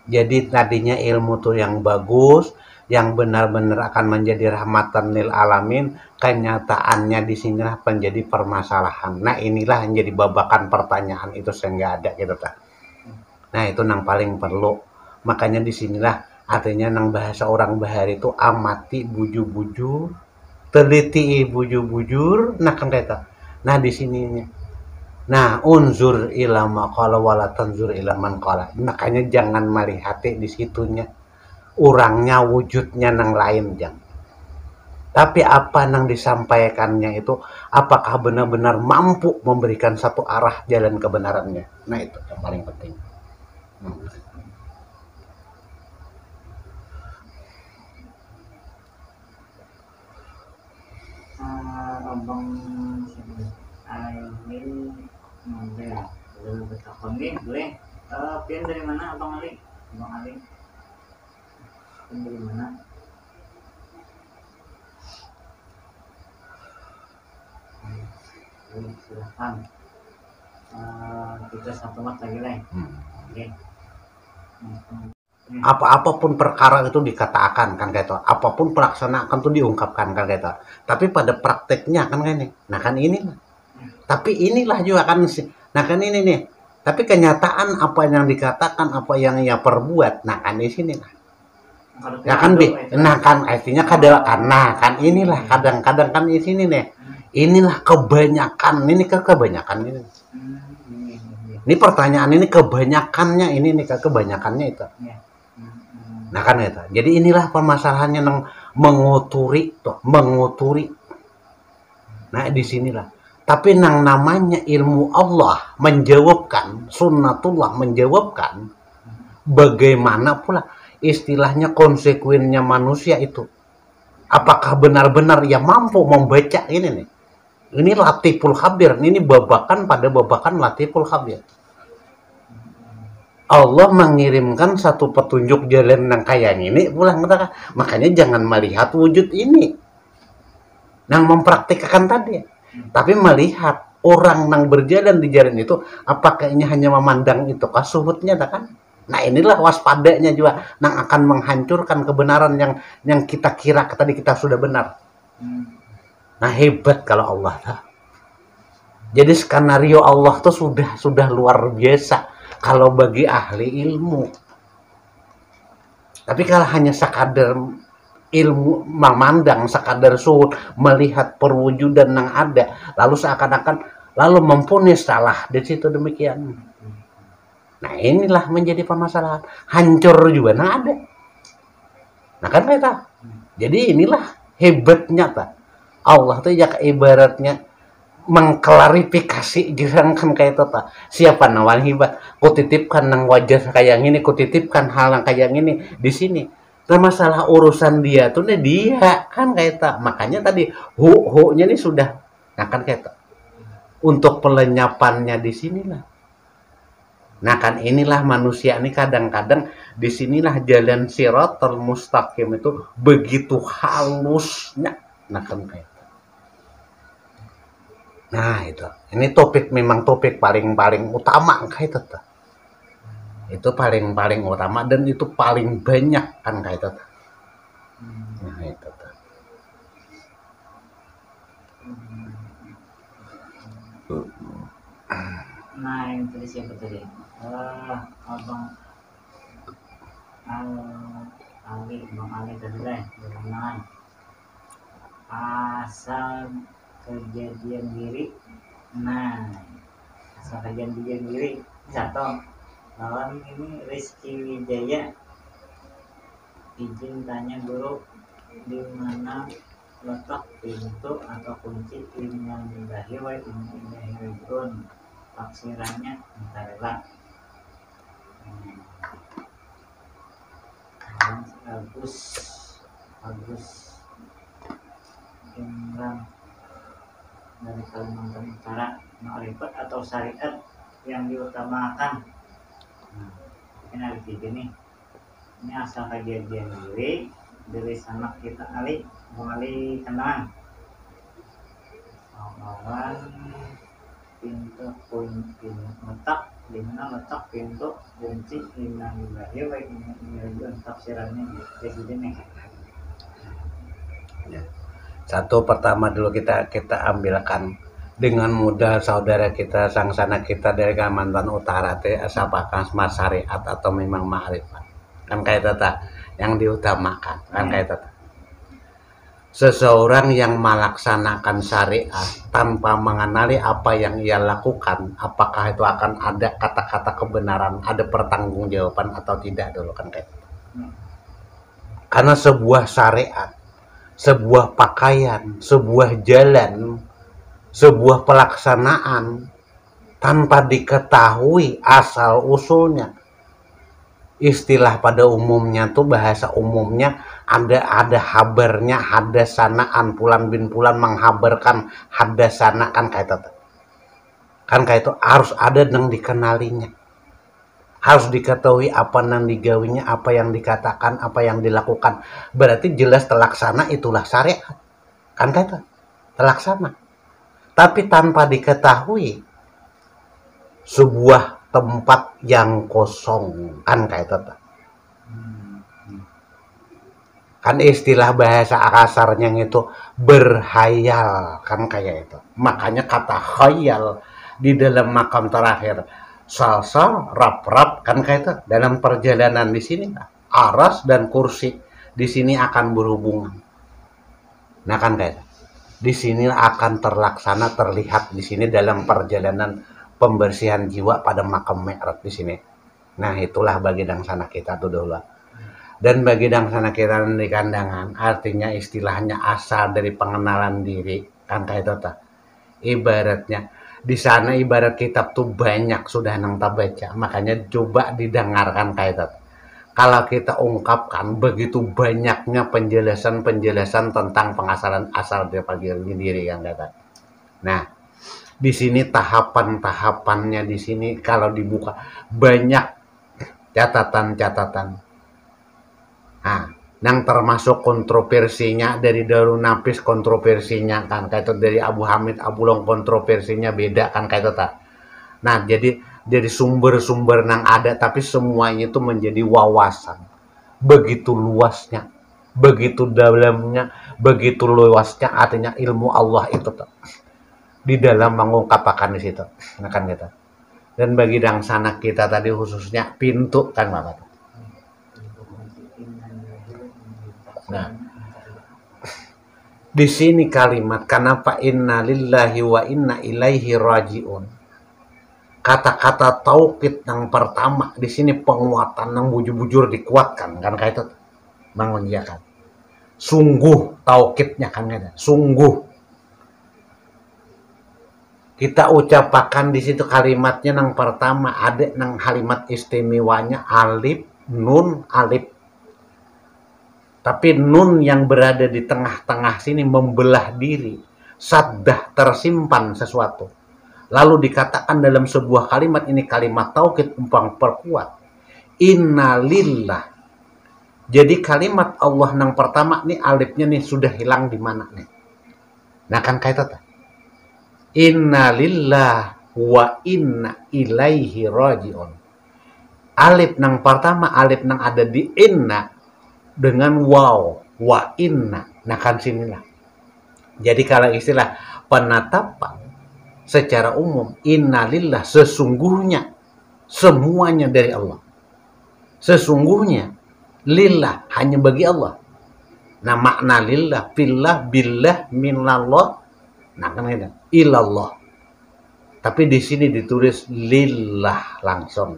Jadi tadinya ilmu tuh yang bagus, yang benar-benar akan menjadi rahmatan lil alamin, kenyataannya di sinilah menjadi permasalahan. Nah, inilah yang jadi babakan pertanyaan itu sehingga ada gitu ta. Nah, itu yang paling perlu. Makanya di sinilah artinya nang bahasa orang bahari itu amati bujur-bujur, teliti bujur-bujur, nah kan kata. Nah, di sininya. Nah, unzur ila maqala wala tanzur ila man qala. Makanya jangan melihat di situnya. Orangnya, wujudnya nang lain jangan. Tapi apa yang disampaikannya itu apakah benar-benar mampu memberikan satu arah jalan kebenarannya. Nah, itu yang paling penting. Abang Alin model lalu bertakon nih boleh pian dari mana Abang Ali? Abang Ali pian dari mana? Silahkan kita satu mat lagi lah. Oke. Apa-apapun perkara itu dikatakan kan kayak itu. Apapun pelaksanaan itu diungkapkan kan kayak itu. Tapi pada prakteknya kan kayak ini. Nah, kan inilah. Tapi inilah juga kan sih. Nah, kan ini nih. Tapi kenyataan apa yang dikatakan, apa yang ia perbuat. Nah, kan di sini lah. Ya kan nah kan artinya karena kan inilah kadang-kadang kan di sini nih. Inilah kebanyakan, ini kebanyakan ini. Ini pertanyaan ini kebanyakannya ini nih kebanyakannya itu. Nah, kan itu. Jadi inilah permasalahannya yang menguturi tuh, menguturi. Nah, di sinilah. Tapi yang namanya ilmu Allah menjawabkan, sunnatullah menjawabkan bagaimana pula istilahnya konsekuensinya manusia itu. Apakah benar-benar ia mampu membaca ini nih? Ini latiful khabir, ini babakan pada babakan latiful khabir. Allah mengirimkan satu petunjuk jalan yang kayak ini pulang kata, makanya jangan melihat wujud ini yang mempraktikkan tadi, tapi melihat orang yang berjalan di jalan itu apakah ini hanya memandang itu kasuhutnya kan. Nah, inilah waspadanya juga yang akan menghancurkan kebenaran yang kita kira tadi kita sudah benar. Nah, hebat kalau Allah tak. Jadi skenario Allah tuh sudah luar biasa kalau bagi ahli ilmu. Tapi kalau hanya sekadar ilmu memandang, sekadar suhud, melihat perwujudan yang ada, lalu seakan-akan lalu mempunyai salah di situ demikian. Nah, inilah menjadi permasalahan. Hancur juga nah ada. Nah, kan kita. Jadi inilah hebatnya ta. Allah tuh ya ibaratnya mengklarifikasi jirang kan kayak itu ta. Siapa nawan hebat? Kutitipkan nang wajah kayak gini, kutitipkan hal yang kayak gini di sini. Nah, masalah urusan dia tuh nih dia kan kayak ta. Makanya tadi hu-nya nih sudah. Nah, kan kayak ta. Untuk pelenyapannya di sinilah. Nah, kan inilah manusia ini kadang-kadang disinilah jalan siratal mustaqim itu begitu halusnya. Nah, kan kayak. Nah, itu. Ini topik memang topik paling utama kayak itu. Itu paling utama dan itu paling banyak kan kayak itu. Nah, itu. Nah, yang tadi siapa tadi? Abang Bang Ali tadi deh berkenaan asal kejadian diri. Nah, asal kejadian diri satu lawan ini Rizky Wijaya, izin tanya guru di mana letak pintu atau kunci innalillahi wa inna ilaihi raji'un, tafsirannya minta rela. Agus Imran dari Kalimantan Utara, ma'rifat atau syariat yang diutamakan. Nah, ini ada tiga nih. Ini asal kejadian dari sanak kita Ali, Bang Ali kenal. Lawan pintu kunci letak, di mana letak pintu kunci innalillahi wa inna ilaihi raji'un, tafsirannya di sini. Ya. Satu pertama dulu kita ambilkan dengan mudah saudara kita sang sanak kita dari Kalimantan Utara teh apakah mas syariat atau memang ma'rifat, kan kayak tata yang diutamakan kan kayak tata. Seseorang yang melaksanakan syariat tanpa mengenali apa yang ia lakukan, apakah itu akan ada kata-kata kebenaran, ada pertanggungjawaban atau tidak dulu kan kayak tata. Karena sebuah syariat, sebuah pakaian, sebuah jalan, sebuah pelaksanaan tanpa diketahui asal usulnya, istilah pada umumnya tuh bahasa umumnya ada habarnya, ada sanaan Fulan bin Fulan menghabarkan ada sana kan kayak itu. Kan kayak itu harus ada yang dikenalinya. Harus diketahui apa yang digawinya, apa yang dikatakan, apa yang dilakukan. Berarti jelas terlaksana, itulah syariat. Kan kayak itu. Terlaksana. Tapi tanpa diketahui sebuah tempat yang kosong, kan kayak itu. Kan istilah bahasa kasarnya itu berhayal, kan kayak itu. Makanya kata khayal di dalam makam terakhir salsal rap-rap, kan kayak itu. Dalam perjalanan di sini aras dan kursi di sini akan berhubungan. Nah kan kayak itu. Di sini akan terlaksana, terlihat di sini dalam perjalanan pembersihan jiwa pada makam Mi'raj di sini. Nah itulah bagi dangsana kita tuh dulu. Dan bagi dangsana kita di kandangan, artinya istilahnya asal dari pengenalan diri, kan kayak itu. Ibaratnya di sana ibarat kitab tuh banyak sudah nang baca, makanya coba didengarkan kayak itu. Kalau kita ungkapkan begitu banyaknya penjelasan tentang pengasalan asal dari diri yang kata. Nah, di sini tahapan-tahapannya di sini kalau dibuka banyak catatan-catatan. Nah, yang termasuk kontroversinya dari Darun Nafis, kontroversinya kan kayak itu, dari Abu Hamid Abulong kontroversinya beda kan kayak itu. Nah, jadi sumber-sumber yang ada, tapi semuanya itu menjadi wawasan. Begitu luasnya, begitu dalamnya, begitu luasnya, artinya ilmu Allah itu di dalam mengungkapkan di situ. Nah kan gitu. Dan bagi dangsana kita tadi khususnya pintu kan Bapak. Nah, di sini kalimat kenapa inna lillahi wa inna ilaihi raji'un. Kata-kata taukid yang pertama di sini penguatan yang bujur-bujur dikuatkan kan kayak itu mengiyakan. Sungguh taukidnya kan ada. Sungguh. Kita ucapkan di situ kalimatnya yang pertama ada yang kalimat istimewanya alif nun alif. Tapi nun yang berada di tengah-tengah sini membelah diri. Saddah tersimpan sesuatu. Lalu dikatakan dalam sebuah kalimat ini kalimat taukid umpang perkuat. Innalillah. Jadi kalimat Allah yang pertama nih alifnya nih sudah hilang di mana nih. Nah kan kayak itu. Innalillah wa inna ilaihi raji'un. Alif yang pertama alif yang ada di inna dengan waw wa inna. Nah kan sinilah. Jadi kalau istilah penatapan secara umum, innalillah sesungguhnya semuanya dari Allah. Sesungguhnya lillah, hanya bagi Allah. Nah, makna lillah, fillah, billah, minallah, nah kan gitu, ilallah. Tapi di sini ditulis lillah langsung,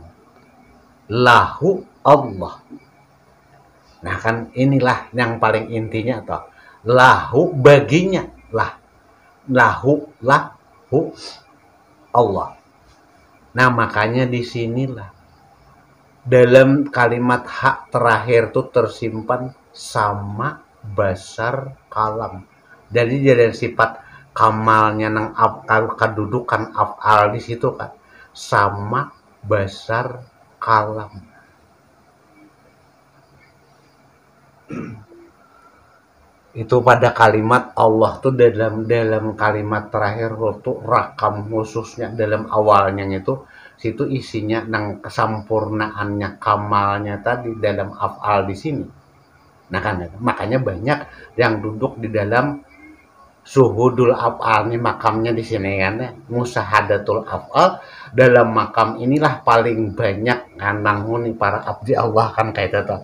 lahu Allah. Nah kan inilah yang paling intinya toh, lahu baginya, lahu Allah. Nah makanya disinilah dalam kalimat hak terakhir tuh tersimpan sama basar kalam. Jadi dari sifat kamalnya nang kedudukan af'al di situ kan sama basar kalam. Itu pada kalimat Allah tuh dalam kalimat terakhir tuh rakam khususnya dalam awalnya itu situ isinya nang kesempurnaannya kamalnya tadi dalam af'al di sini. Nah kan makanya banyak yang duduk di dalam suhudul af'al nih makamnya di sini kan ya. Musahadatul af'al dalam makam inilah paling banyak nganang nih para abdi Allah kan kayak itu.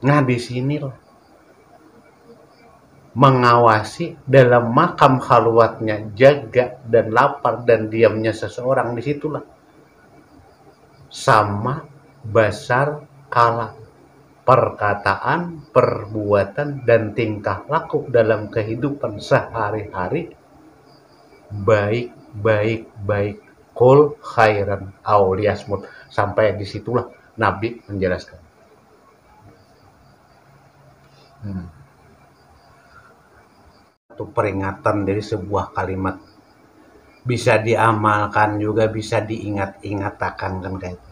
Nah di sinilah mengawasi dalam makam khalwatnya jaga dan lapar dan diamnya seseorang disitulah sama basar kalam perkataan, perbuatan dan tingkah laku dalam kehidupan sehari-hari baik kul khairan auliasmut sampai disitulah Nabi menjelaskan. Itu peringatan dari sebuah kalimat bisa diamalkan juga bisa diingat-ingatakan kan kayak itu.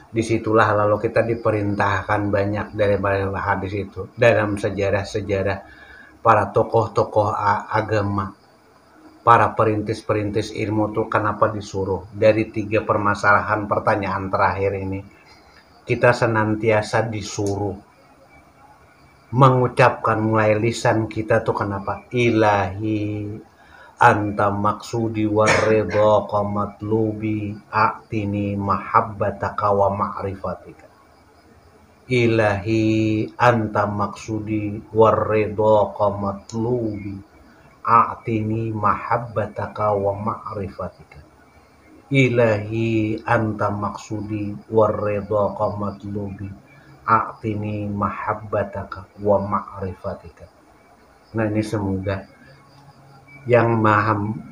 Disitulah lalu kita diperintahkan banyak dari hadis itu dalam sejarah-sejarah para tokoh-tokoh agama, para perintis-perintis ilmu tuh kenapa disuruh dari 3 permasalahan pertanyaan terakhir ini kita senantiasa disuruh mengucapkan mulai lisan kita tuh kenapa ilahi anta maksudi warridha qamatlubi a'tini mahabbataka wa ma'rifatika ilahi anta maksudi warridha qamatlubi a'tini mahabbataka wa ma'rifatika ilahi anta maksudi warridha qamatlubi a'tini mahabbataka wa ma'rifatika. Nah ini semoga yang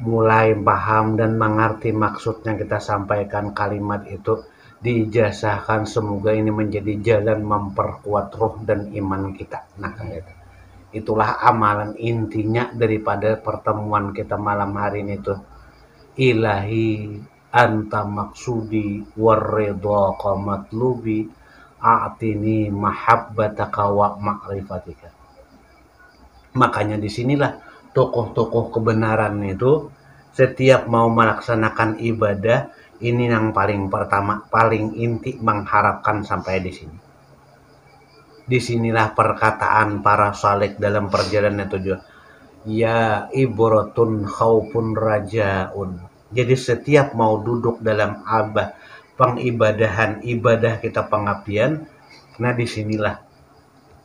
mulai paham dan mengerti maksudnya kita sampaikan kalimat itu diijazahkan semoga ini menjadi jalan memperkuat roh dan iman kita. Nah itulah amalan intinya daripada pertemuan kita malam hari ini tuh ilahi anta maksudi warridha qamatlubi a'tini mahabbataka wa ma'rifatika. Makanya disinilah tokoh-tokoh kebenaran itu setiap mau melaksanakan ibadah ini yang paling pertama paling inti mengharapkan sampai di sini. Disinilah perkataan para saleh dalam perjalanan tujuan ya ibratun khaufun rajaun. Jadi setiap mau duduk dalam pengibadahan ibadah kita pengabdian, nah disinilah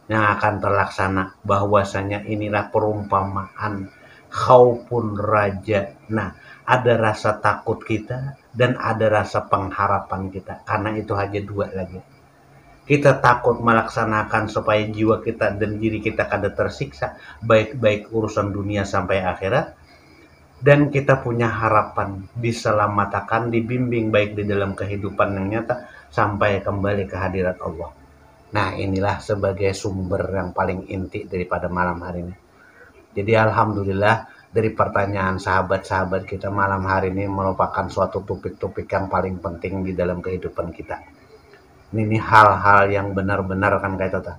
yang akan terlaksana bahwasanya inilah perumpamaan khaufun raja. Nah ada rasa takut kita dan ada rasa pengharapan kita karena itu hanya 2 lagi. Kita takut melaksanakan supaya jiwa kita dan diri kita kada tersiksa baik urusan dunia sampai akhirat. Dan kita punya harapan diselamatkan, dibimbing baik di dalam kehidupan yang nyata sampai kembali ke hadirat Allah. Nah inilah sebagai sumber yang paling inti daripada malam hari ini. Jadi alhamdulillah dari pertanyaan sahabat-sahabat kita malam hari ini merupakan suatu topik-topik yang paling penting di dalam kehidupan kita. Ini hal-hal yang benar-benar kan kayak itu.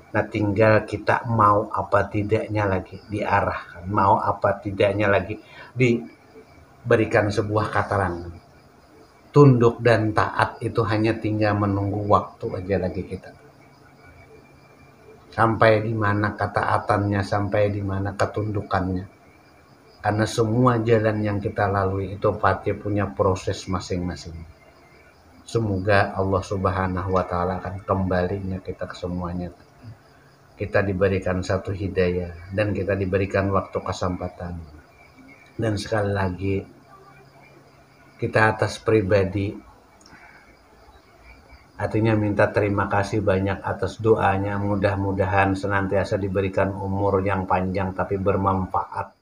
Nah tinggal kita mau apa tidaknya lagi diarahkan, mau apa tidaknya lagi diberikan sebuah kataran. Tunduk dan taat itu hanya tinggal menunggu waktu aja lagi kita. Sampai di mana ketaatannya, sampai di mana ketundukannya. Karena semua jalan yang kita lalui itu pasti punya proses masing-masing. Semoga Allah Subhanahu wa Ta'ala akan kembalinya kita ke semuanya. Kita diberikan satu hidayah dan kita diberikan waktu kesempatan. Dan sekali lagi, kita atas pribadi, artinya minta terima kasih banyak atas doanya. Mudah-mudahan senantiasa diberikan umur yang panjang tapi bermanfaat